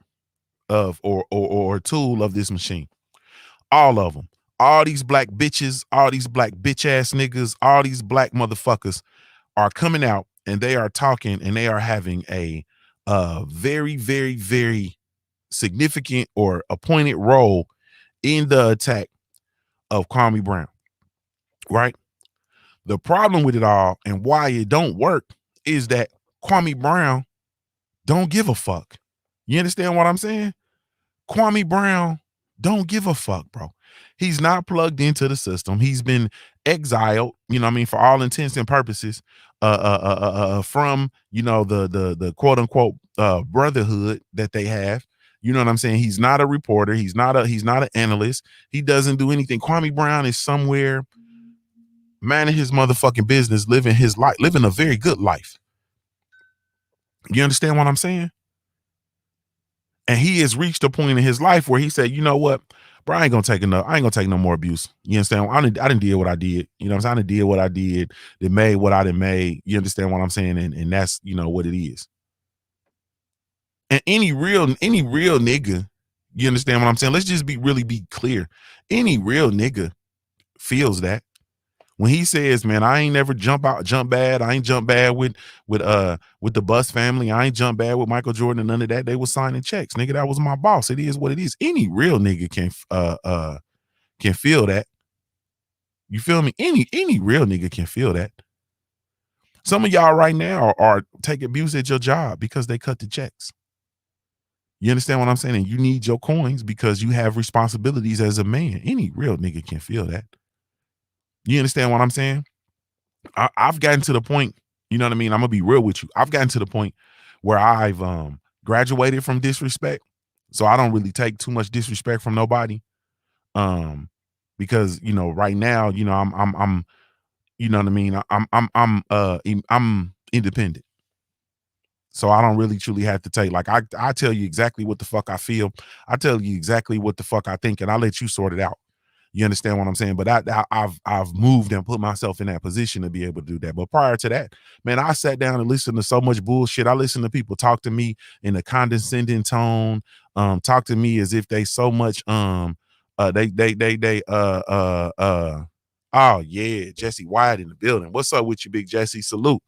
[SPEAKER 4] of or a tool of this machine. All of them. All these black bitches, all these black bitch ass niggas, all these black motherfuckers are coming out and they are talking and they are having a very, very, very significant or appointed role in the attack of Kwame Brown, right? The problem with it all and why it don't work is that Kwame Brown don't give a fuck. You understand what I'm saying? Kwame Brown don't give a fuck, bro. He's not plugged into the system. He's been exiled, you know what I mean, for all intents and purposes, from, you know, the quote unquote brotherhood that they have. You know what I'm saying? He's not a reporter. He's not an analyst. He doesn't do anything. Kwame Brown is somewhere minding his motherfucking business, living his life, living a very good life. You understand what I'm saying? And he has reached a point in his life where he said, you know what, bro, I ain't gonna take no more abuse. You understand? I didn't deal what I did. You know what I'm saying? I didn't deal what I did. That made what I done made. You understand what I'm saying? And that's, you know, what it is. And any real nigga, you understand what I'm saying? Let's just really be clear. Any real nigga feels that. When he says, man, I ain't never jump bad. I ain't jump bad with the Bus family. I ain't jump bad with Michael Jordan and none of that. They was signing checks. Nigga, that was my boss. It is what it is. Any real nigga can feel that. You feel me? Any real nigga can feel that. Some of y'all right now are taking abuse at your job because they cut the checks. You understand what I'm saying? And you need your coins because you have responsibilities as a man. Any real nigga can feel that. You understand what I'm saying? I've gotten to the point, you know what I mean? I'm gonna be real with you. I've gotten to the point where I've graduated from disrespect. So I don't really take too much disrespect from nobody. Because you know, right now, you know, I'm you know what I mean? I'm independent. So I don't really truly have to take, like, I tell you exactly what the fuck I feel. I tell you exactly what the fuck I think, and I let you sort it out. You understand what I'm saying? But I've moved and put myself in that position to be able to do that. But prior to that, man, I sat down and listened to so much bullshit. I listened to people talk to me in a condescending tone, talk to me as if they so much oh yeah, Jesse Wyatt in the building. What's up with you, Big Jesse? Salute.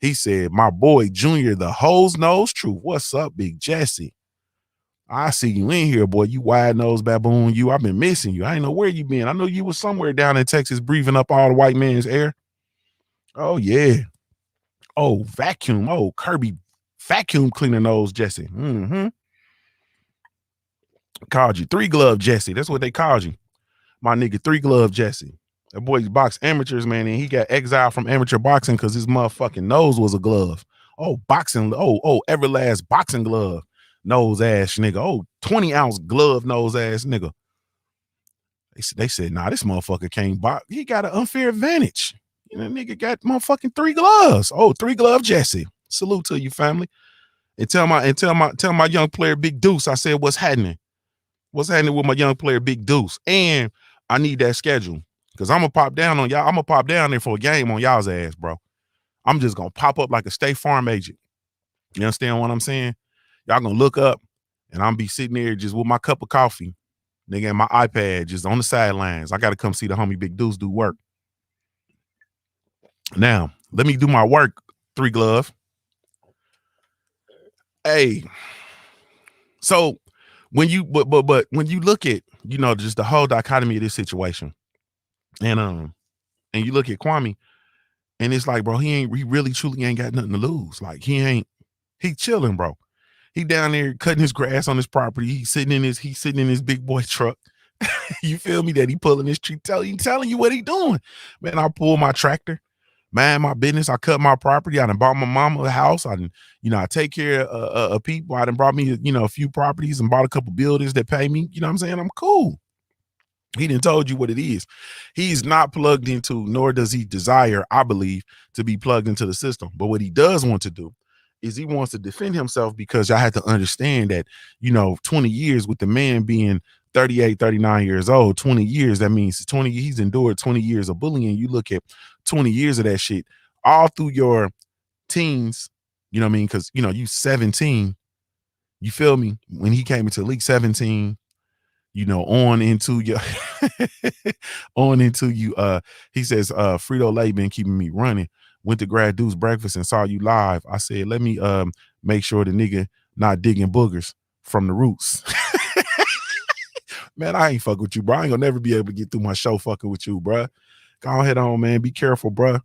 [SPEAKER 4] He said, my boy Junior, the hoes knows truth. What's up, Big Jesse? I see you in here, boy. You wide nose baboon. You, I've been missing you. I ain't know where you been. I know you was somewhere down in Texas breathing up all the white man's air. Oh, yeah. Oh, vacuum. Oh, Kirby vacuum cleaner nose, Jesse. Mm-hmm. Called you Three Glove Jesse. That's what they called you. My nigga Three Glove Jesse. That boy's box amateurs, man, and he got exiled from amateur boxing because his motherfucking nose was a glove. Oh, boxing. Oh, Everlast boxing glove. Nose ass nigga. Oh, 20-ounce glove nose ass nigga. They said, nah, this motherfucker can't box. He got an unfair advantage. You know, nigga got motherfucking 3 gloves. Oh, 3 glove Jesse. Salute to you, family. And tell my young player Big Deuce. I said, what's happening? What's happening with my young player Big Deuce? And I need that schedule. Cause I'm gonna pop down on y'all. I'm gonna pop down there for a game on y'all's ass, bro. I'm just gonna pop up like a State Farm agent. You understand what I'm saying? Y'all gonna look up and I'm be sitting there just with my cup of coffee, nigga, and my iPad just on the sidelines. I gotta come see the homie Big Deuce do work. Now, let me do my work, 3 glove. Hey, so when you but when you look at, you know, just the whole dichotomy of this situation, and you look at Kwame, and it's like, bro, he really truly ain't got nothing to lose. Like he chilling, bro. He down there cutting his grass on his property. He's sitting in his big boy truck. You feel me? That he pulling his tree, telling you what he doing. Man, I pull my tractor, mind my business. I cut my property. I done bought my mama a house. I done, you know, I take care of people. I done brought me, you know, a few properties and bought a couple buildings that pay me. You know what I'm saying? I'm cool. He done told you what it is. He's not plugged into, nor does he desire, I believe, to be plugged into the system. But what he does want to do is he wants to defend himself, because y'all have to understand that, you know, 20 years with the man being 38, 39 years old, 20 years, that means 20, he's endured 20 years of bullying. You look at 20 years of that shit all through your teens, you know what I mean? Because, you know, you 17, you feel me? When he came into the league, 17, you know, on into your he says, Frito-Lay been keeping me running. Went to Grad Deuce breakfast and saw you live. I said, let me make sure the nigga not digging boogers from the roots. Man, I ain't fuck with you, bro. I ain't gonna never be able to get through my show fucking with you, bro. Go ahead on, man. Be careful, bro.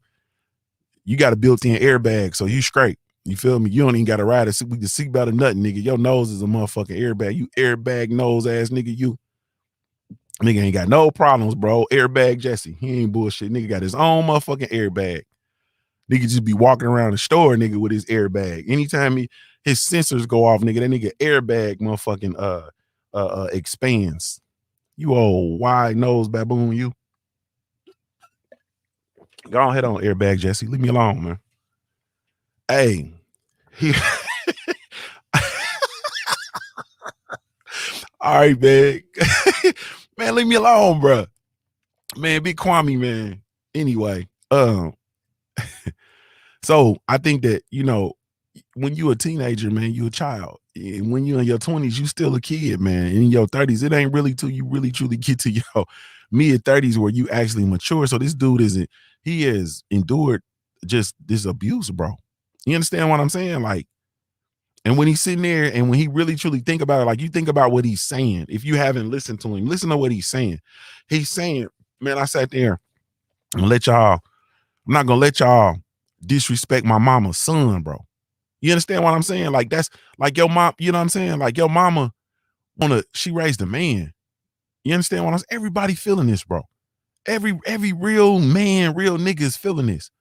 [SPEAKER 4] You got a built-in airbag, so you straight. You feel me? You don't even got to ride with the seatbelt or nothing, nigga. Your nose is a motherfucking airbag. You airbag nose ass nigga, you. Nigga ain't got no problems, bro. Airbag Jesse. He ain't bullshit. Nigga got his own motherfucking airbag. Nigga just be walking around the store, nigga, with his airbag. Anytime his sensors go off, nigga, that nigga airbag motherfucking expands. You old wide nose baboon, you. Go ahead on airbag Jesse. Leave me alone, man. Hey, all right, man. Man, leave me alone, bro. Man, Big Kwame, man. Anyway, so I think that, you know, when you a teenager, man, you a child. And when you in your 20s, you still a kid, man. In your 30s, it ain't really till you really truly get to your mid 30s where you actually mature. So this dude he has endured just this abuse, bro. You understand what I'm saying? Like, and when he's sitting there and when he really truly think about it, like, you think about what he's saying. If you haven't listened to him, listen to what he's saying. He's saying, man, I sat there and I'm not gonna let y'all disrespect my mama's son, bro. You understand what I'm saying? Like that's like your mom, you know what I'm saying? Like your mama she raised a man. You understand what I'm saying? Everybody feeling this, bro. Every real man, real nigga is feeling this.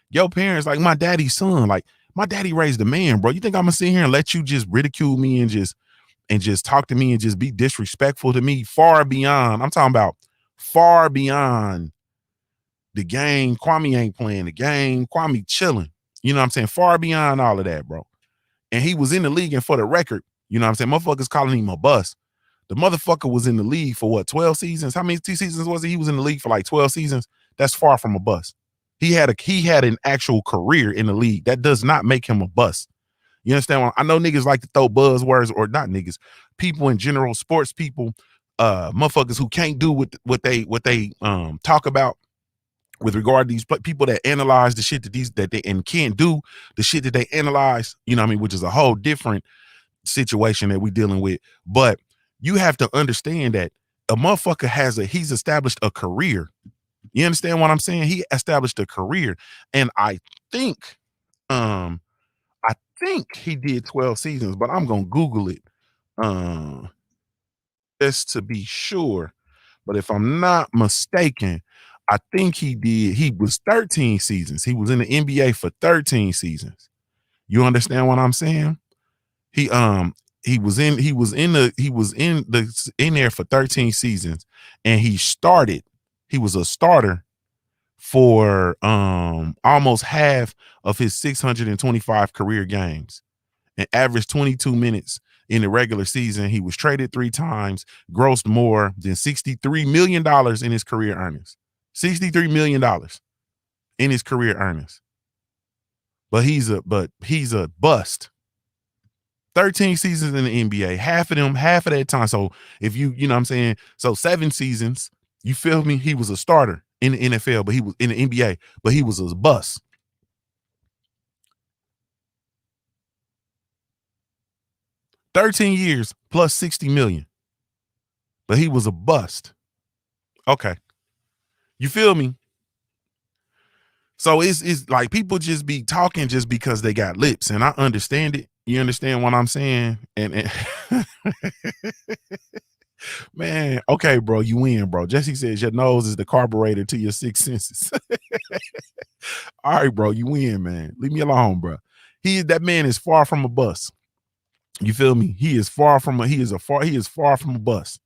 [SPEAKER 4] Your parents, like my daddy's son, like my daddy raised a man, bro. You think I'm gonna sit here and let you just ridicule me and just talk to me and just be disrespectful to me far beyond? I'm talking about far beyond the game. Kwame ain't playing the game. Kwame chilling. You know what I'm saying? Far beyond all of that, bro. And he was in the league, and for the record, you know what I'm saying? Motherfuckers calling him a bust. The motherfucker was in the league for what, 12 seasons? How many seasons was he? He was in the league for like 12 seasons. That's far from a bust. He had an actual career in the league. That does not make him a bust. You understand? I know niggas like to throw buzzwords, or not niggas, people in general, sports people, motherfuckers who can't do what they talk about with regard to these people that analyze the shit that they and can't do the shit that they analyze. You know what I mean? Which is a whole different situation that we're dealing with. But you have to understand that a motherfucker he's established a career. You understand what I'm saying? He established a career. And I think he did 12 seasons, but I'm gonna Google it just to be sure. But if I'm not mistaken, I think he was 13 seasons. He was in the NBA for 13 seasons. You understand what I'm saying? He was in there for 13 seasons, and he was a starter for almost half of his 625 career games and averaged 22 minutes in the regular season. He was traded 3 times, grossed more than $63 million in his career earnings. $63 million in his career earnings. But he's a bust. 13 seasons in the NBA, half of that time. So if you know what I'm saying, so 7 seasons, you feel me? He was a starter in the NFL, but he was in the NBA, but he was a bust. 13 years plus 60 million. But he was a bust. Okay. You feel me? So it's like people just be talking just because they got lips, and I understand it. You understand what I'm saying? And man, okay, bro, you win, bro. Jesse says your nose is the carburetor to your 6 senses. All right, bro, you win, man. Leave me alone, bro. That man is far from a bust. You feel me? He is far from a bust.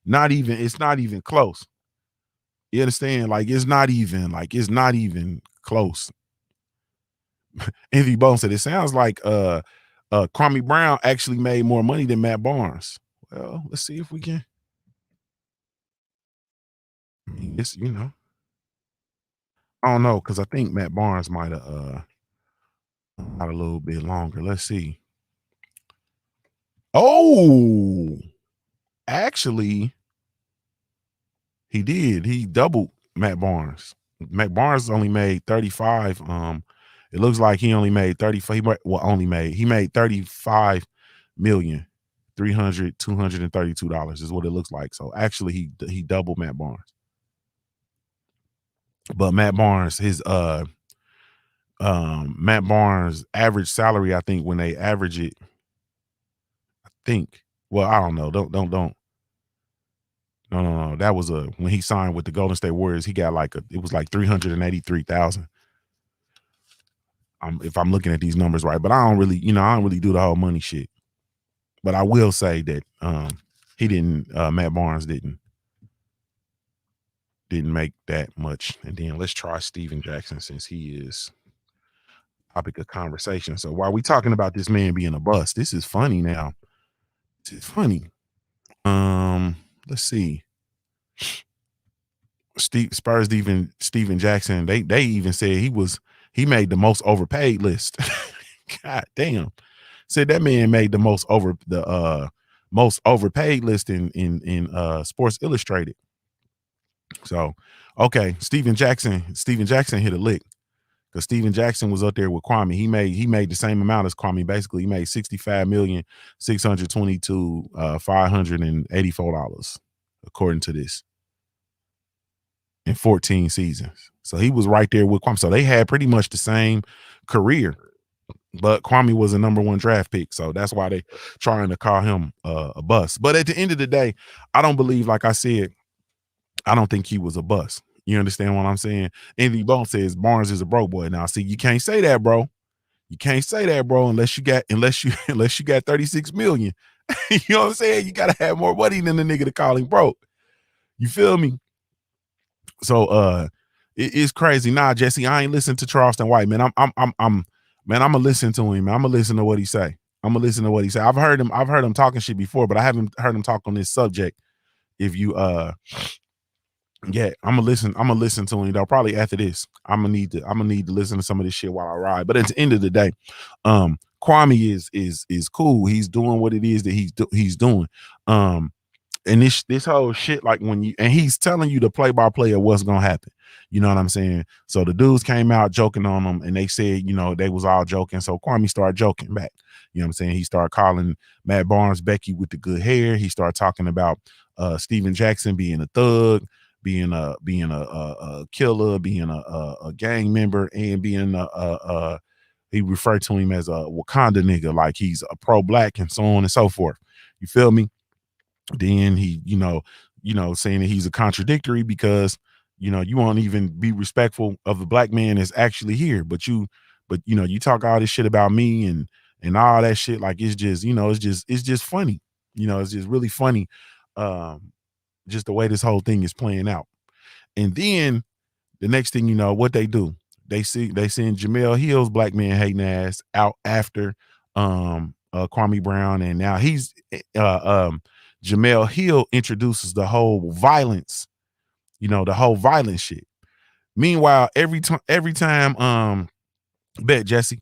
[SPEAKER 4] It's not even close. You understand? Like it's not even close. Envy Bone said it sounds like Kwame Brown actually made more money than Matt Barnes. Well, let's see if we can. I mean, it's, you know, I don't know, because I think Matt Barnes might have not a little bit longer. Let's see. Oh, actually, he did. He doubled Matt Barnes. Matt Barnes only made 35. It looks like he only made 35. He made 35 million. $232 is what it looks like. So actually he doubled Matt Barnes. But Matt Barnes, Matt Barnes' average salary, I think when they average it, I don't know. No. That was when he signed with the Golden State Warriors, he got it was like 383,000. If I'm looking at these numbers right, but I don't really do the whole money shit. But I will say that Matt Barnes didn't make that much. And then let's try Steven Jackson, since he is topic of conversation. So while we talking about this man being a bust, this is funny now. This is funny. Let's see. Steven Jackson, they even said he made the most overpaid list. God damn. Said that man made the most overpaid list in Sports Illustrated. So, okay, Steven Jackson hit a lick, because Steven Jackson was up there with Kwame. He made the same amount as Kwame. Basically, he made $65,622,584 according to this. in 14 seasons. So he was right there with Kwame. So they had pretty much the same career, but Kwame was a #1 draft pick. So that's why they trying to call him a bust. But at the end of the day, I don't believe, like I said, I don't think he was a bust. You understand what I'm saying? Anthony Bone says Barnes is a broke boy. Now, see, you can't say that, bro. You can't say that, bro, unless you got 36 million. You know what I'm saying? You gotta have more money than the nigga to call him broke. You feel me? So it's crazy. Nah, Jesse, I ain't listen to Charleston White, man. I'm gonna listen to him, man. I'm gonna listen to what he say. I've heard him talking shit before, but I haven't heard him talk on this subject. If you yeah, I'm gonna listen to him though. Probably after this. I'm gonna need to listen to some of this shit while I ride. But at the end of the day, Kwame is cool. He's doing what it is that he's doing. And this whole shit, like he's telling you the play-by-play of what's gonna happen. You know what I'm saying? So the dudes came out joking on him, and they said, they was all joking. So Kwame started joking back. You know what I'm saying? He started calling Matt Barnes Becky with the good hair. He started talking about Steven Jackson being a thug, being a killer, being a gang member, and being he referred to him as a Wakanda nigga, like he's a pro-black and so on and so forth. You feel me? Then he, saying that he's a contradictory because, you won't even be respectful of the black man that's actually here. But you talk all this shit about me and all that shit. Like, it's just, it's just funny. It's just really funny. Just the way this whole thing is playing out. And then the next thing you know, what they do, they send Jamel Hill's black man hating ass out after Kwame Brown, and now he's Jamel Hill introduces the whole violence, the whole violence shit. Meanwhile, every time bet Jesse,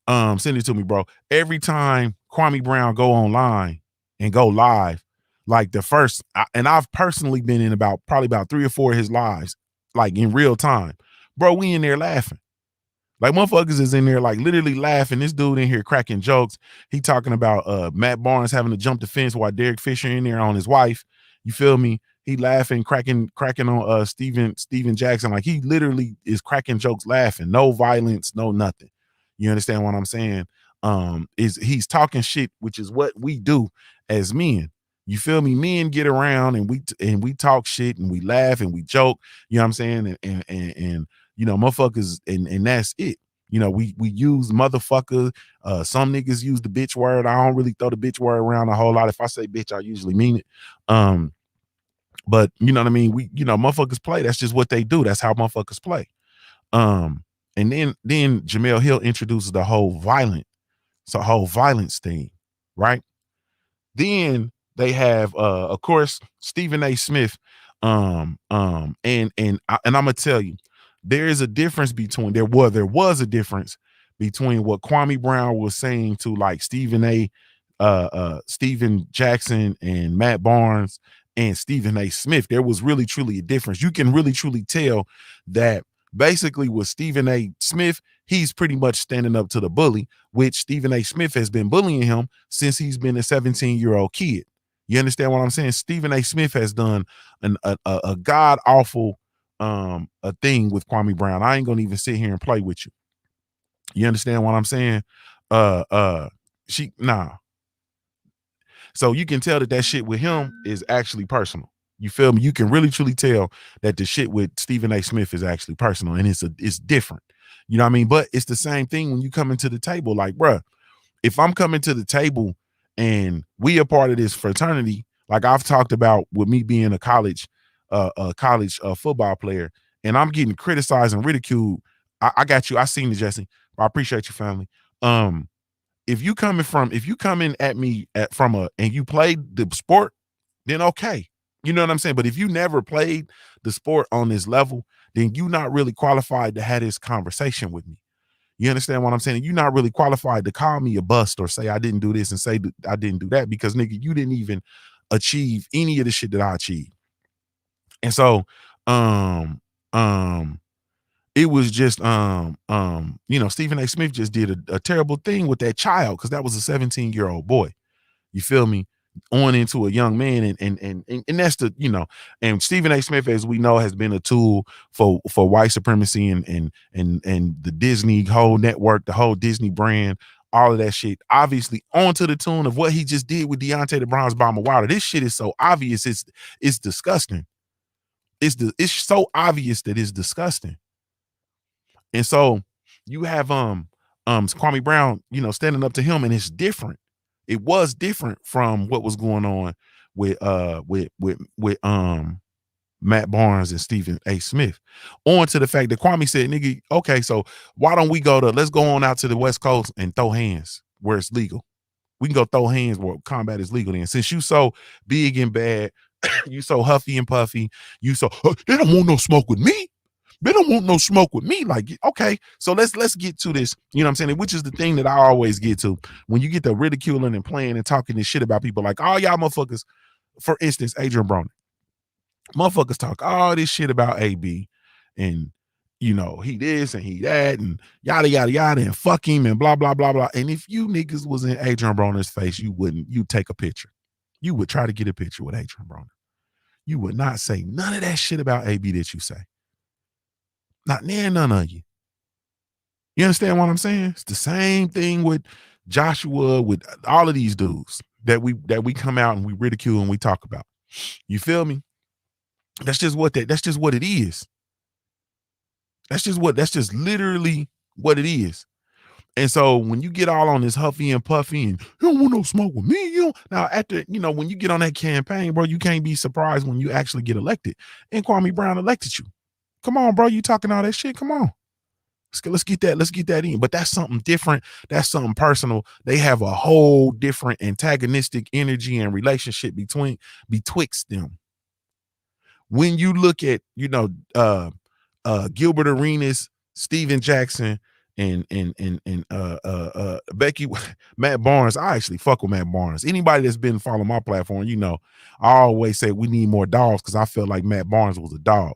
[SPEAKER 4] send it to me, bro. Every time Kwame Brown go online and go live, like the first, and I've personally been in probably about 3 or 4 of his lives, like in real time, bro. We in there laughing. Like, motherfuckers is in there like literally laughing. This dude in here cracking jokes. He talking about Matt Barnes having to jump the fence while Derek Fisher in there on his wife. You feel me? He laughing, cracking on Steven Jackson. Like, he literally is cracking jokes, laughing. No violence, no nothing. You understand what I'm saying? He's talking shit, which is what we do as men. You feel me? Men get around and we talk shit and we laugh and we joke. You know what I'm saying? And motherfuckers, and that's it. We use motherfucker. Some niggas use the bitch word. I don't really throw the bitch word around a whole lot. If I say bitch, I usually mean it. But you know what I mean? Motherfuckers play. That's just what they do. That's how motherfuckers play. And then Jamel Hill introduces the whole violence thing, right? Then they have of course Stephen A. Smith. And I'm gonna tell you, there is a difference between there was a difference between what Kwame Brown was saying to like Steven Jackson and Matt Barnes and Stephen A. Smith. There was really truly a difference. You can really truly tell that basically with Stephen A. Smith, he's pretty much standing up to the bully, which Stephen A. Smith has been bullying him since he's been a 17-year-old kid. You understand what I'm saying? Stephen A. Smith has done a god awful a thing with Kwame Brown. I ain't gonna even sit here and play with you. You understand what I'm saying? So you can tell that shit with him is actually personal. You feel me? You can really truly tell that the shit with Stephen A. Smith is actually personal, and it's different. You know what I mean? But it's the same thing when you come into the table. Like, bruh, if I'm coming to the table and we are part of this fraternity, like I've talked about with me being a college football player, and I'm getting criticized and ridiculed. I got you. I seen it, Jesse. I appreciate you, family. If you coming at me and you played the sport, then okay. You know what I'm saying? But if you never played the sport on this level, then you're not really qualified to have this conversation with me. You understand what I'm saying? You're not really qualified to call me a bust or say I didn't do this and say I didn't do that, because nigga, you didn't even achieve any of the shit that I achieved. And so, it was just, Stephen A. Smith just did a terrible thing with that child, because that was a 17-year-old boy. You feel me? on into a young man, and that's the, you know, and Stephen A. Smith, as we know, has been a tool for white supremacy and the Disney whole network, the whole Disney brand, all of that shit. Obviously, on to the tune of what he just did with Deontay the Bronze Bomber Wilder. This shit is so obvious, it's disgusting. It's so obvious that it's disgusting. And so you have Kwame Brown, you know, standing up to him, and it's different. It was different from what was going on with Matt Barnes and Stephen A. Smith. On to the fact that Kwame said, nigga, okay, so why don't we let's go on out to the West Coast and throw hands where it's legal. We can go throw hands where combat is legal. And since you so big and bad, you so huffy and puffy, you so they don't want no smoke with me. They don't want no smoke with me. Like, okay, so let's get to this. You know what I'm saying? Which is the thing that I always get to when you get the ridiculing and playing and talking this shit about people. Like, all y'all motherfuckers, for instance, Adrian Broner, motherfuckers talk all this shit about AB, and you know, he this and he that and yada yada yada, and fuck him and blah blah blah blah. And if you niggas was in Adrian Broner's face, you'd take a picture. You would try to get a picture with Adrian Broner. You would not say none of that shit about AB that you say. Not near none of you. You understand what I'm saying? It's the same thing with Joshua, with all of these dudes that we come out and we ridicule and we talk about. You feel me? That's just what it is. That's just literally what it is. And so when you get all on this huffy and puffy and you don't want no smoke with me, you don't. Now after, you know, when you get on that campaign, bro, you can't be surprised when you actually get elected. And Kwame Brown elected you. Come on, bro. You talking all that shit? Come on. Let's get that in. But that's something different. That's something personal. They have a whole different antagonistic energy and relationship betwixt them. When you look at, you know, Gilbert Arenas, Steven Jackson, and Becky, Matt Barnes. I actually fuck with Matt Barnes. Anybody that's been following my platform, you know, I always say we need more dogs because I feel like Matt Barnes was a dog.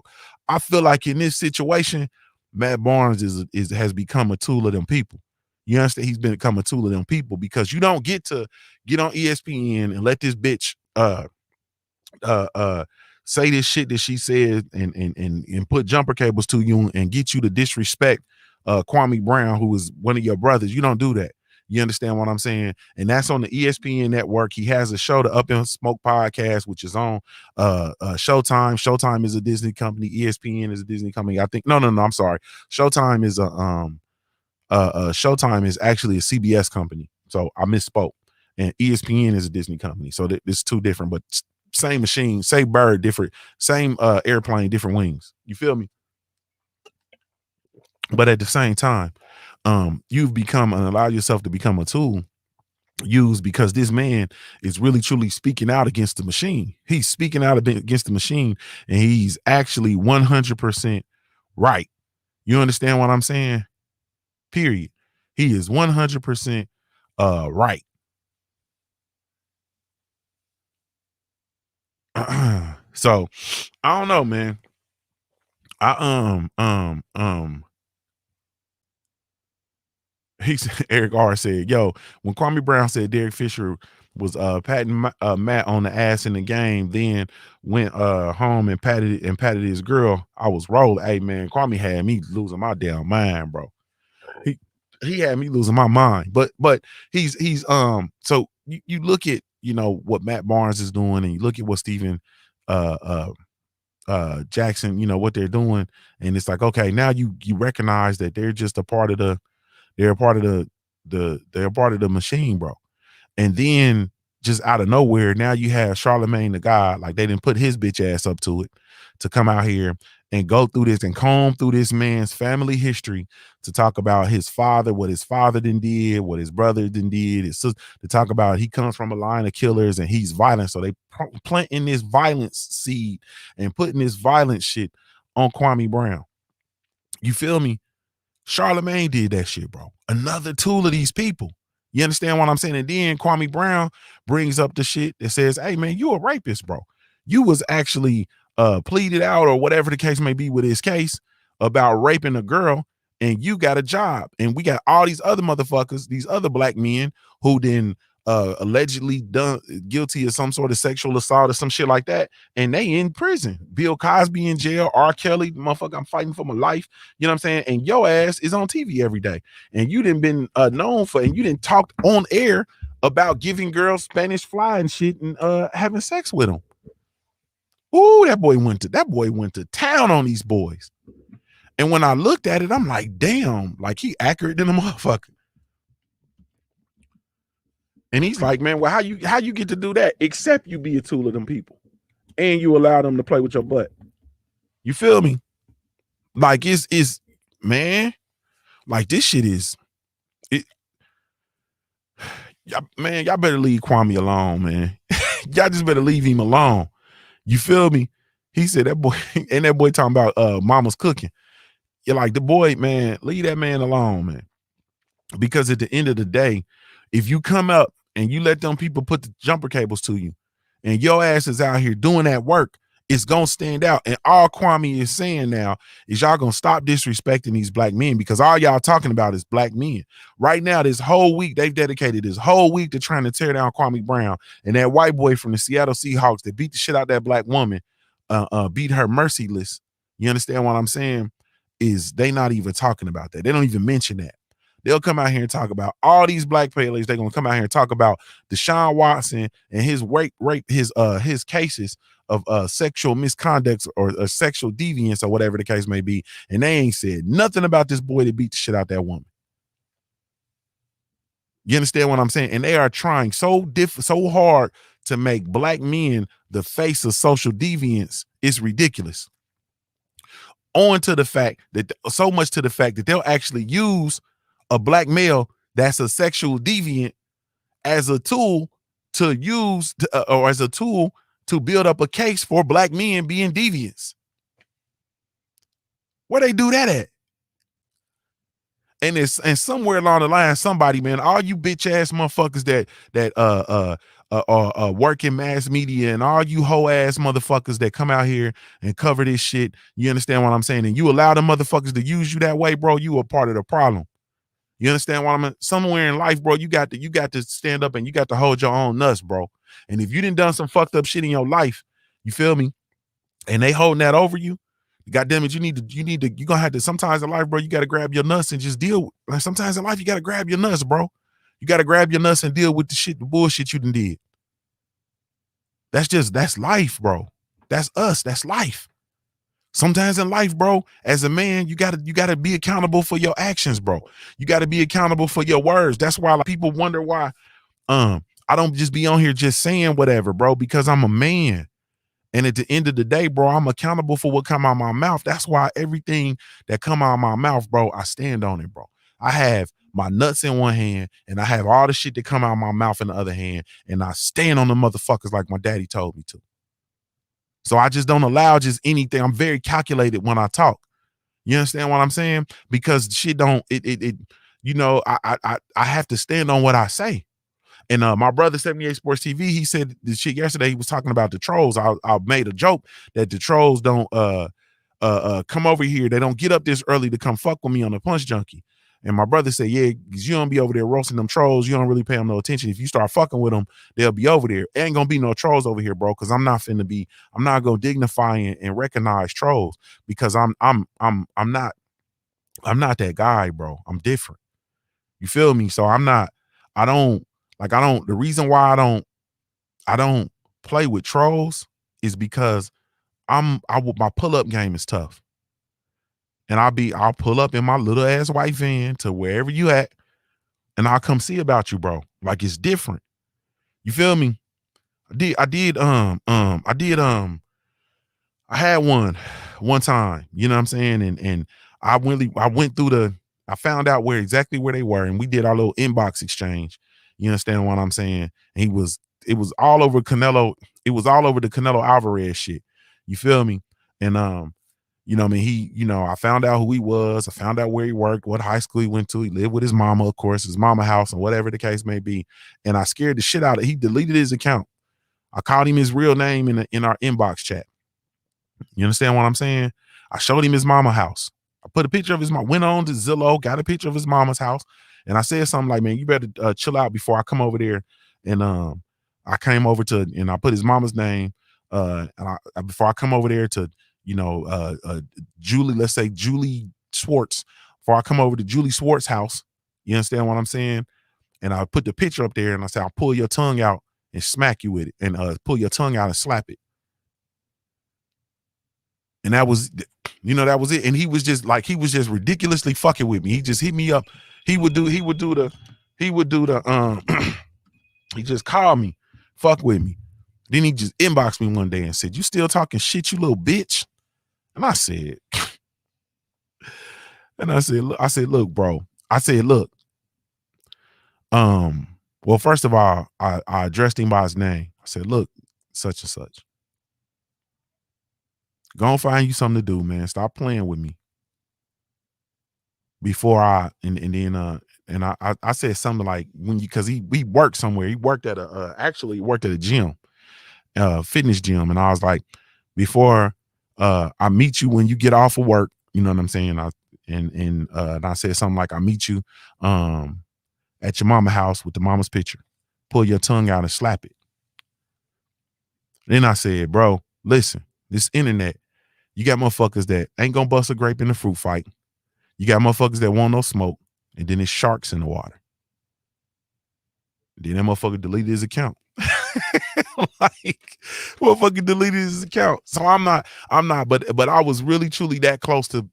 [SPEAKER 4] I feel like in this situation, Matt Barnes has become a tool of them people. You understand? He's become a tool of them people because you don't get to get on ESPN and let this bitch say this shit that she said and put jumper cables to you and get you to disrespect Kwame Brown, who is one of your brothers. You don't do that. You understand what I'm saying? And that's on the ESPN network. He has a show, the Up in Smoke podcast, which is on Showtime. Showtime is a Disney company. ESPN is a Disney company. I think no, I'm sorry. Showtime is Showtime is actually a CBS company. So I misspoke. And ESPN is a Disney company. So it's two different, but same machine, same bird, different, same airplane, different wings. You feel me? But at the same time, you've become and allow yourself to become a tool used because this man is really truly speaking out against the machine. He's speaking out against the machine, and he's actually 100% right. You understand what I'm saying? Period. He is 100% right. So I don't know, man. Eric R said, yo, when Kwame Brown said Derek Fisher was patting Matt on the ass in the game, then went home and patted his girl, I was rolling. Hey man, Kwame had me losing my damn mind, bro. He had me losing my mind. But he's so you look at, you know, what Matt Barnes is doing, and you look at what Steven Jackson, you know, what they're doing, and it's like, okay, now you recognize that they're just a part of they're a part of the machine, bro. And then just out of nowhere, now you have Charlemagne the God, like they didn't put his bitch ass up to it to come out here and go through this and comb through this man's family history to talk about his father, what his father did, what his brother did, his sister, to talk about he comes from a line of killers and he's violent. So they planting this violence seed and putting this violent shit on Kwame Brown. You feel me? Charlemagne did that shit, bro. Another tool of these people. You understand what I'm saying? And then Kwame Brown brings up the shit that says, hey man, you a rapist, bro. You was actually pleaded out or whatever the case may be with his case about raping a girl, and you got a job. And we got all these other motherfuckers, these other black men who then allegedly done guilty of some sort of sexual assault or some shit like that, and they in prison. Bill Cosby in jail, R. Kelly, motherfucker, I'm fighting for my life. You know what I'm saying? And your ass is on TV every day, and you didn't been known for, and you didn't talk on air about giving girls Spanish fly and shit and having sex with them. Ooh, that boy went to town on these boys. And when I looked at it, I'm like, damn, like he accurate than a motherfucker. And he's like, man, well, how you get to do that except you be a tool of them people and you allow them to play with your butt? You feel me? Like it's man, like this shit is it. Man, y'all better leave Kwame alone, man. Y'all just better leave him alone. You feel me? He said that boy, and that boy talking about mama's cooking. You're like, the boy, man, leave that man alone, man. Because at the end of the day, if you come up and you let them people put the jumper cables to you and your ass is out here doing that work, it's gonna stand out. And all Kwame is saying now is y'all gonna stop disrespecting these black men, because all y'all talking about is black men. Right now, this whole week, they've dedicated this whole week to trying to tear down Kwame Brown and that white boy from the Seattle Seahawks that beat the shit out that black woman, beat her merciless. You understand what I'm saying? Is they not even talking about that. They don't even mention that. They'll come out here and talk about all these black players. They're gonna come out here and talk about Deshaun Watson and his his cases of sexual misconduct or sexual deviance or whatever the case may be. And they ain't said nothing about this boy that beat the shit out that woman. You understand what I'm saying? And they are trying so hard to make black men the face of social deviance. It's ridiculous. On to the fact that so much to the fact that they'll actually use a black male that's a sexual deviant as a tool to use or as a tool to build up a case for black men being deviants. Where they do that at? And somewhere along the line, somebody, man, all you bitch ass motherfuckers that work in mass media and all you hoe ass motherfuckers that come out here and cover this shit, you understand what I'm saying? And you allow the motherfuckers to use you that way, bro, you are part of the problem. You understand what I'm saying? Somewhere in life, bro, you got to stand up and you got to hold your own nuts, bro. And if you done some fucked up shit in your life, you feel me? And they holding that over you, God damn it, you're gonna have to, sometimes in life, bro, you got to grab your nuts and just deal with, like, sometimes in life, you got to grab your nuts, bro. You got to grab your nuts and deal with the bullshit you done did. That's life, bro. That's us. That's life. Sometimes in life, bro, as a man, you gotta be accountable for your actions, bro. You got to be accountable for your words. That's why people wonder why I don't just be on here just saying whatever, bro, because I'm a man. And at the end of the day, bro, I'm accountable for what come out of my mouth. That's why everything that come out of my mouth, bro, I stand on it, bro. I have my nuts in one hand and I have all the shit that come out of my mouth in the other hand, and I stand on the motherfuckers like my daddy told me to. So I just don't allow just anything. I'm very calculated when I talk. You understand what I'm saying? Because shit don't, you know, I have to stand on what I say. And my brother 78 Sports TV, he said this shit yesterday. He was talking about the trolls. I made a joke that the trolls don't come over here. They don't get up this early to come fuck with me on the Punch Junkie. And my brother said, yeah, because you don't be over there roasting them trolls. You don't really pay them no attention. If you start fucking with them, they'll be over there. Ain't gonna be no trolls over here, bro. Because I'm not gonna dignify and recognize trolls, because I'm not that guy, bro. I'm different. You feel me? So the reason why I don't play with trolls is because my pull-up game is tough. And I'll pull up in my little ass white van to wherever you at, and I'll come see about you, bro. Like, it's different. You feel me? I had one time, you know what I'm saying? And I found out exactly where they were, and we did our little inbox exchange. You understand what I'm saying? And it was all over Canelo. It was all over the Canelo Alvarez shit. You feel me? And you know what I mean? I found out who he was. I found out where he worked, what high school he went to. He lived with his mama, of course, his mama house, and whatever the case may be. And I scared the shit out of him. He deleted his account. I called him his real name in our inbox chat. You understand what I'm saying? I showed him his mama house. I put a picture of his mom, went on to Zillow, got a picture of his mama's house. And I said something like, man, you better chill out before I come over there And I came over to, and I put his mama's name. And before I come over there to, Julie, let's say Julie Schwartz, before I come over to Julie Schwartz's house, you understand what I'm saying? And I put the picture up there and I said, I'll pull your tongue out and smack you with it, and pull your tongue out and slap it. And that was, that was it. And he was just ridiculously fucking with me. He just hit me up. He would do the he just called me, fuck with me. Then he just inboxed me one day and said, "You still talking shit, you little bitch?" And I said, look, bro. I said, look, well, first of all, I addressed him by his name. I said, look, such and such. Go and find you something to do, man. Stop playing with me. Before I said something like, because he worked somewhere. He worked at a gym, fitness gym. And I was like, before I meet you when you get off of work, you know what I'm saying? And I said something like, I meet you at your mama house with the mama's picture. Pull your tongue out and slap it. Then I said, bro, listen, this internet, you got motherfuckers that ain't gonna bust a grape in the fruit fight. You got motherfuckers that want no smoke, and then there's sharks in the water. Then that motherfucker deleted his account. Motherfucker deleted his account. So I'm not, but I was really truly that close to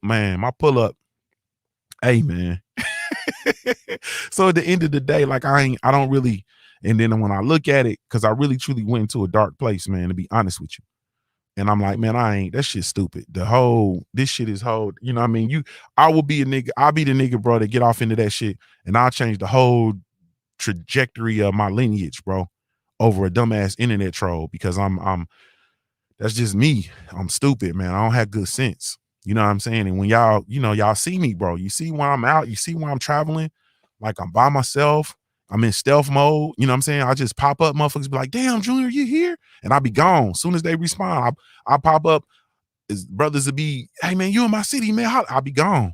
[SPEAKER 4] my pull up. Hey man. So at the end of the day, like I don't really, and then when I look at it, because I really truly went into a dark place, man, to be honest with you. And I'm like, man, that shit's stupid. This shit is you know what I mean? I will be a nigga, I'll be the nigga, bro, that get off into that shit, and I'll change the whole trajectory of my lineage, bro, over a dumbass internet troll, because that's just me. I'm stupid, man. I don't have good sense. You know what I'm saying? And when y'all see me, bro, you see when I'm out, you see when I'm traveling, like I'm by myself, I'm in stealth mode. You know what I'm saying? I just pop up, motherfuckers be like, damn, Junior, you here? And I'll be gone. As soon as they respond, I pop up. His brothers will be, hey man, you in my city, man. I'll be gone.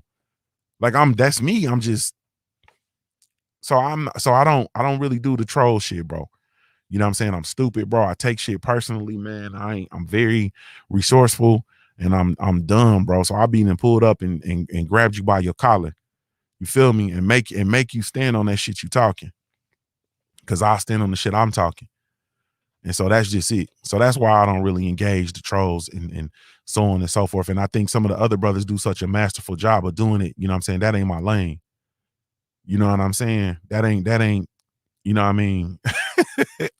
[SPEAKER 4] Like that's me. I'm just, I don't really do the troll shit, bro. You know what I'm saying? I'm stupid, bro. I take shit personally, man. I'm very resourceful, and I'm dumb, bro. So I'll be pulled up and grabbed you by your collar. You feel me? And make you stand on that shit you talking. Cause I stand on the shit I'm talking. And so that's just it. So that's why I don't really engage the trolls and so on and so forth. And I think some of the other brothers do such a masterful job of doing it. You know what I'm saying? That ain't my lane. You know what I'm saying? That ain't, you know what I mean?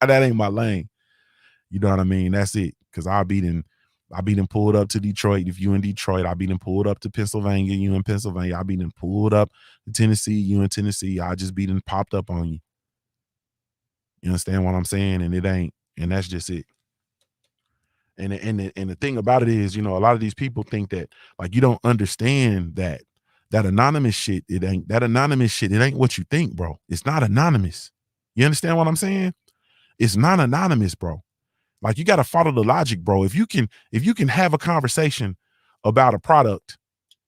[SPEAKER 4] That ain't my lane. You know what I mean? That's it. Cause I'll be then pulled up to Detroit. If you in Detroit, I'll be then pulled up to Pennsylvania. You in Pennsylvania. I'll be then pulled up to Tennessee. You in Tennessee. I'll just be then popped up on you. You understand what I'm saying? And it ain't, and that's just it. And the thing about it is, a lot of these people think that, like, you don't understand that anonymous shit, it ain't what you think, bro. It's not anonymous. You understand what I'm saying? It's not anonymous, bro. Like, you got to follow the logic, bro. If you can have a conversation about a product,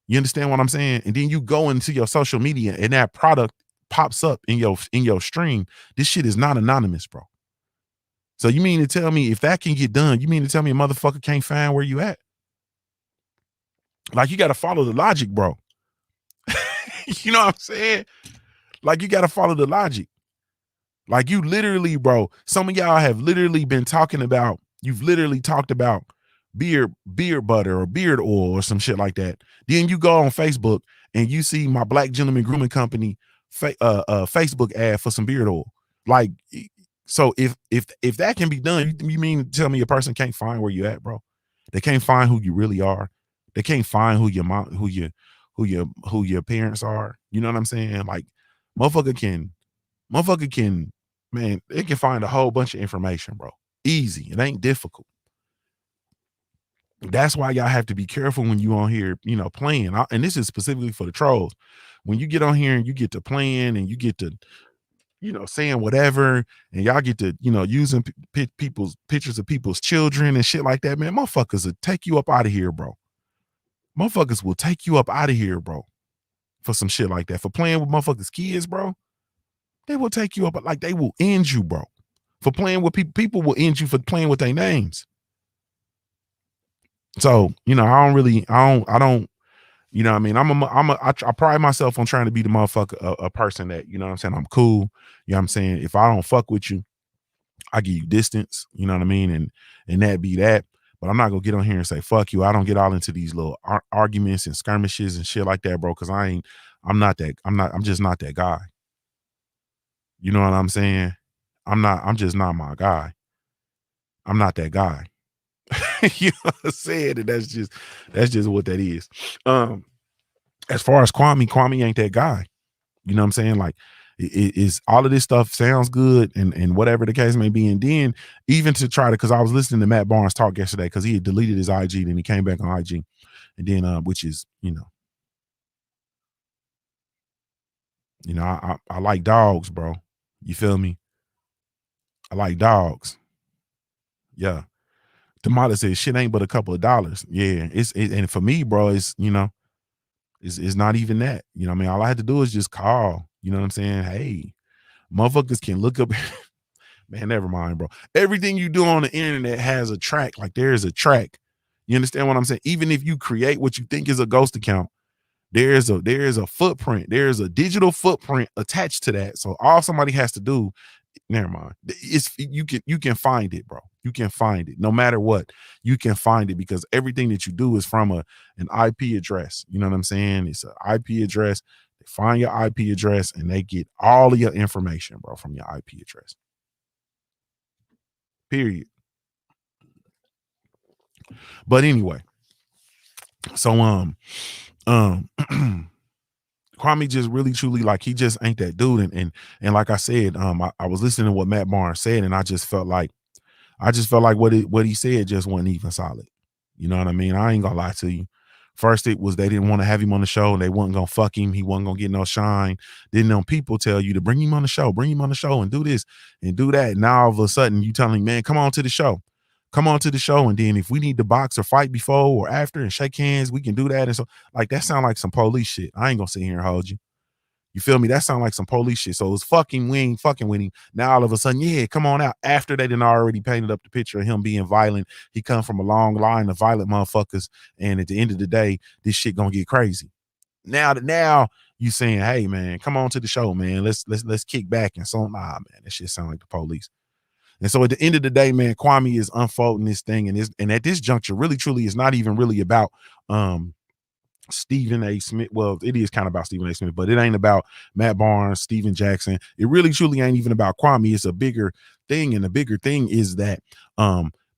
[SPEAKER 4] you understand what I'm saying? And then you go into your social media and that product pops up in your stream, this shit is not anonymous, bro. So you mean to tell me if that can get done, you mean to tell me a motherfucker can't find where you at? Like, you got to follow the logic, bro. You know what I'm saying? Like, you got to follow the logic. Like, you literally, bro, some of y'all have literally been talking about, you've literally talked about beard butter or beard oil or some shit like that. Then you go on Facebook and you see my Black Gentleman Grooming Company Facebook ad for some beard oil. Like, so if that can be done, you mean to tell me a person can't find where you at, bro? They can't find who you really are. They can't find who your mom, who your parents are. You know what I'm saying? Like, motherfucker can, man, they can find a whole bunch of information, bro. Easy. It ain't difficult. That's why y'all have to be careful when you on here, playing. And this is specifically for the trolls. When you get on here and you get to playing and you get to, saying whatever, and y'all get to, using people's pictures of people's children and shit like that, man, motherfuckers will take you up out of here, bro. Motherfuckers will take you up out of here, bro, for some shit like that, for playing with motherfuckers' kids, bro. They will take you up, like they will end you, bro, for playing with people. People will end you for playing with their names. So, you know, I don't, you know what I mean? I pride myself on trying to be the motherfucker, a person that, you know what I'm saying? I'm cool. You know what I'm saying? If I don't fuck with you, I give you distance, you know what I mean? And that be that. But I'm not gonna get on here and say, fuck you. I don't get all into these little arguments and skirmishes and shit like that, bro. Cause I'm just not that guy. You know what I'm saying? I'm just not my guy. I'm not that guy. You know what I'm saying? And that's just what that is. As far as Kwame ain't that guy. You know what I'm saying? Like, it's all of this stuff sounds good and whatever the case may be. And then even to try to, because I was listening to Matt Barnes talk yesterday, because he had deleted his IG, then he came back on IG, and then which is, you know, I like dogs, bro. You feel me? I like dogs. Yeah. Tamala says shit ain't but a couple of dollars. Yeah, and for me, bro, it's, you know, it's not even that. You know what I mean? All I had to do is just call. You know what I'm saying? Hey, motherfuckers can look up. Man, never mind, bro. Everything you do on the internet has a track. Like, there is a track. You understand what I'm saying? Even if you create what you think is a ghost account, there is a footprint. There is a digital footprint attached to that. So all somebody has to do, never mind. You can find it, bro. You can find it. No matter what, you can find it, because everything that you do is from an IP address. You know what I'm saying? It's an IP address. They find your IP address and they get all of your information, bro, from your IP address. Period. But anyway, so Kwame just really truly, like, he just ain't that dude. And like I said, I was listening to what Matt Barnes said, and I just felt like what he said just wasn't even solid. You know what I mean? I ain't gonna lie to you. First, it was they didn't want to have him on the show, and they wasn't gonna fuck him. He wasn't gonna get no shine. Then them people tell you to bring him on the show, and do this and do that. Now all of a sudden you telling, man, come on to the show. And then if we need to box or fight before or after and shake hands, we can do that. And so, like, that sound like some police shit. I ain't gonna sit here and hold you. You feel me? That sound like some police shit. So it's fucking wing, fucking with him. Now all of a sudden, yeah, come on out. After they done already painted up the picture of him being violent, he come from a long line of violent motherfuckers. And at the end of the day, this shit gonna get crazy. Now you saying, hey man, come on to the show, man. Let's kick back. And so, nah, man, that shit sound like the police. And so at the end of the day, man, Kwame is unfolding this thing, and at this juncture, really truly, it's not even really about Stephen A. Smith. Well, it is kind of about Stephen A. Smith, but it ain't about Matt Barnes, Steven Jackson. It really truly ain't even about Kwame. It's a bigger thing, and the bigger thing is that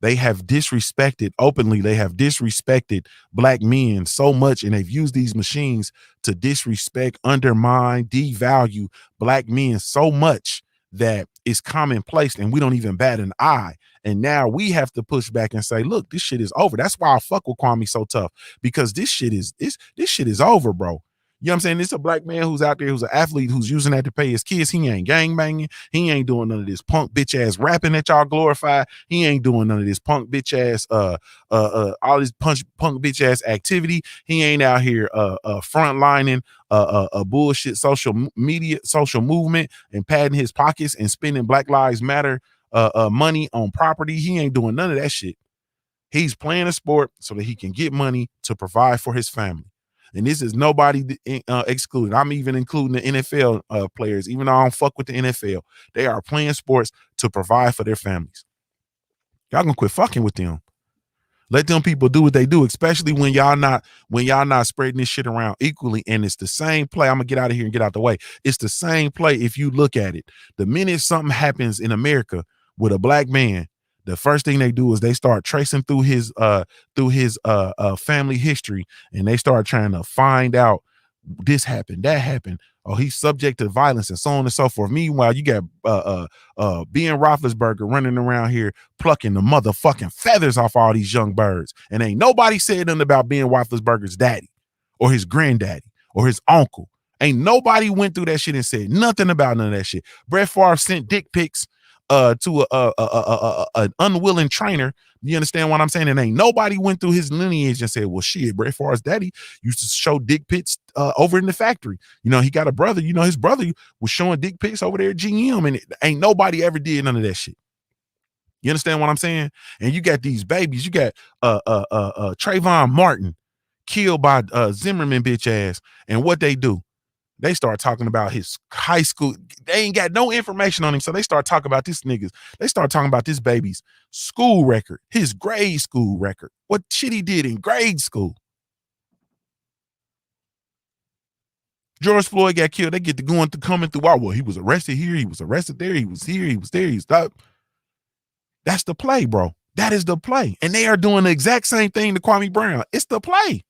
[SPEAKER 4] they have disrespected openly. They have disrespected black men so much, and they've used these machines to disrespect, undermine, devalue black men so much that it's commonplace, and we don't even bat an eye. And now we have to push back and say, look, this shit is over. That's why I fuck with Kwame so tough, because this shit is over, bro. You know what I'm saying? It's a black man who's out there, who's an athlete, who's using that to pay his kids. He ain't gang banging. He ain't doing none of this punk bitch ass rapping that y'all glorify. He ain't doing none of this punk bitch ass all this punk bitch ass activity. He ain't out here frontlining a bullshit social movement and padding his pockets and spending Black Lives Matter money on property. He ain't doing none of that shit. He's playing a sport so that he can get money to provide for his family. And this is nobody excluded. I'm even including the NFL players, even though I don't fuck with the NFL. They are playing sports to provide for their families. Y'all gonna quit fucking with them. Let them people do what they do, especially when y'all not spreading this shit around equally. And it's the same play. I'm gonna get out of here and get out the way. It's the same play if you look at it. The minute something happens in America with a black man, the first thing they do is they start tracing through his family history, and they start trying to find out this happened, that happened. Oh, he's subject to violence and so on and so forth. Meanwhile, you got Ben Roethlisberger running around here plucking the motherfucking feathers off all these young birds, and ain't nobody said nothing about Ben Roethlisberger's daddy or his granddaddy or his uncle. Ain't nobody went through that shit and said nothing about none of that shit. Brett Favre sent dick pics to an unwilling trainer You understand what I'm saying? And ain't nobody went through his lineage and said, well, shit, Brett Favre's daddy used to show dick pics over in the factory. You know, he got a brother, you know, his brother was showing dick pics over there at GM, and ain't nobody ever did none of that shit. You understand what I'm saying? And you got these babies. You got Trayvon Martin killed by Zimmerman bitch ass. And what they do? They start talking about his high school. They ain't got no information on him. So they start talking about this niggas. They start talking about this baby's school record, his grade school record, what shit he did in grade school. George Floyd got killed. They get to coming through. Well, he was arrested here. He was arrested there. He was here. He was there. He stopped. That's the play, bro. That is the play. And they are doing the exact same thing to Kwame Brown. It's the play.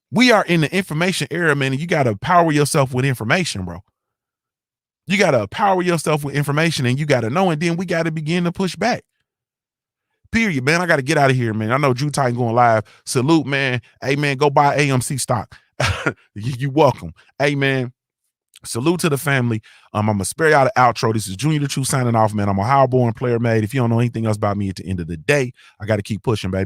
[SPEAKER 4] We are in the information era, man, and you got to empower yourself with information, bro. You got to empower yourself with information, and you got to know, and then we got to begin to push back. Period, man. I got to get out of here, man. I know Drew Titan going live. Salute, man. Hey, man, go buy AMC stock. You welcome. Hey, man. Salute to the family. I'm gonna spare y'all the outro. This is Junior the Truth signing off, man. I'm a highborn player made. If you don't know anything else about me at the end of the day, I got to keep pushing, baby.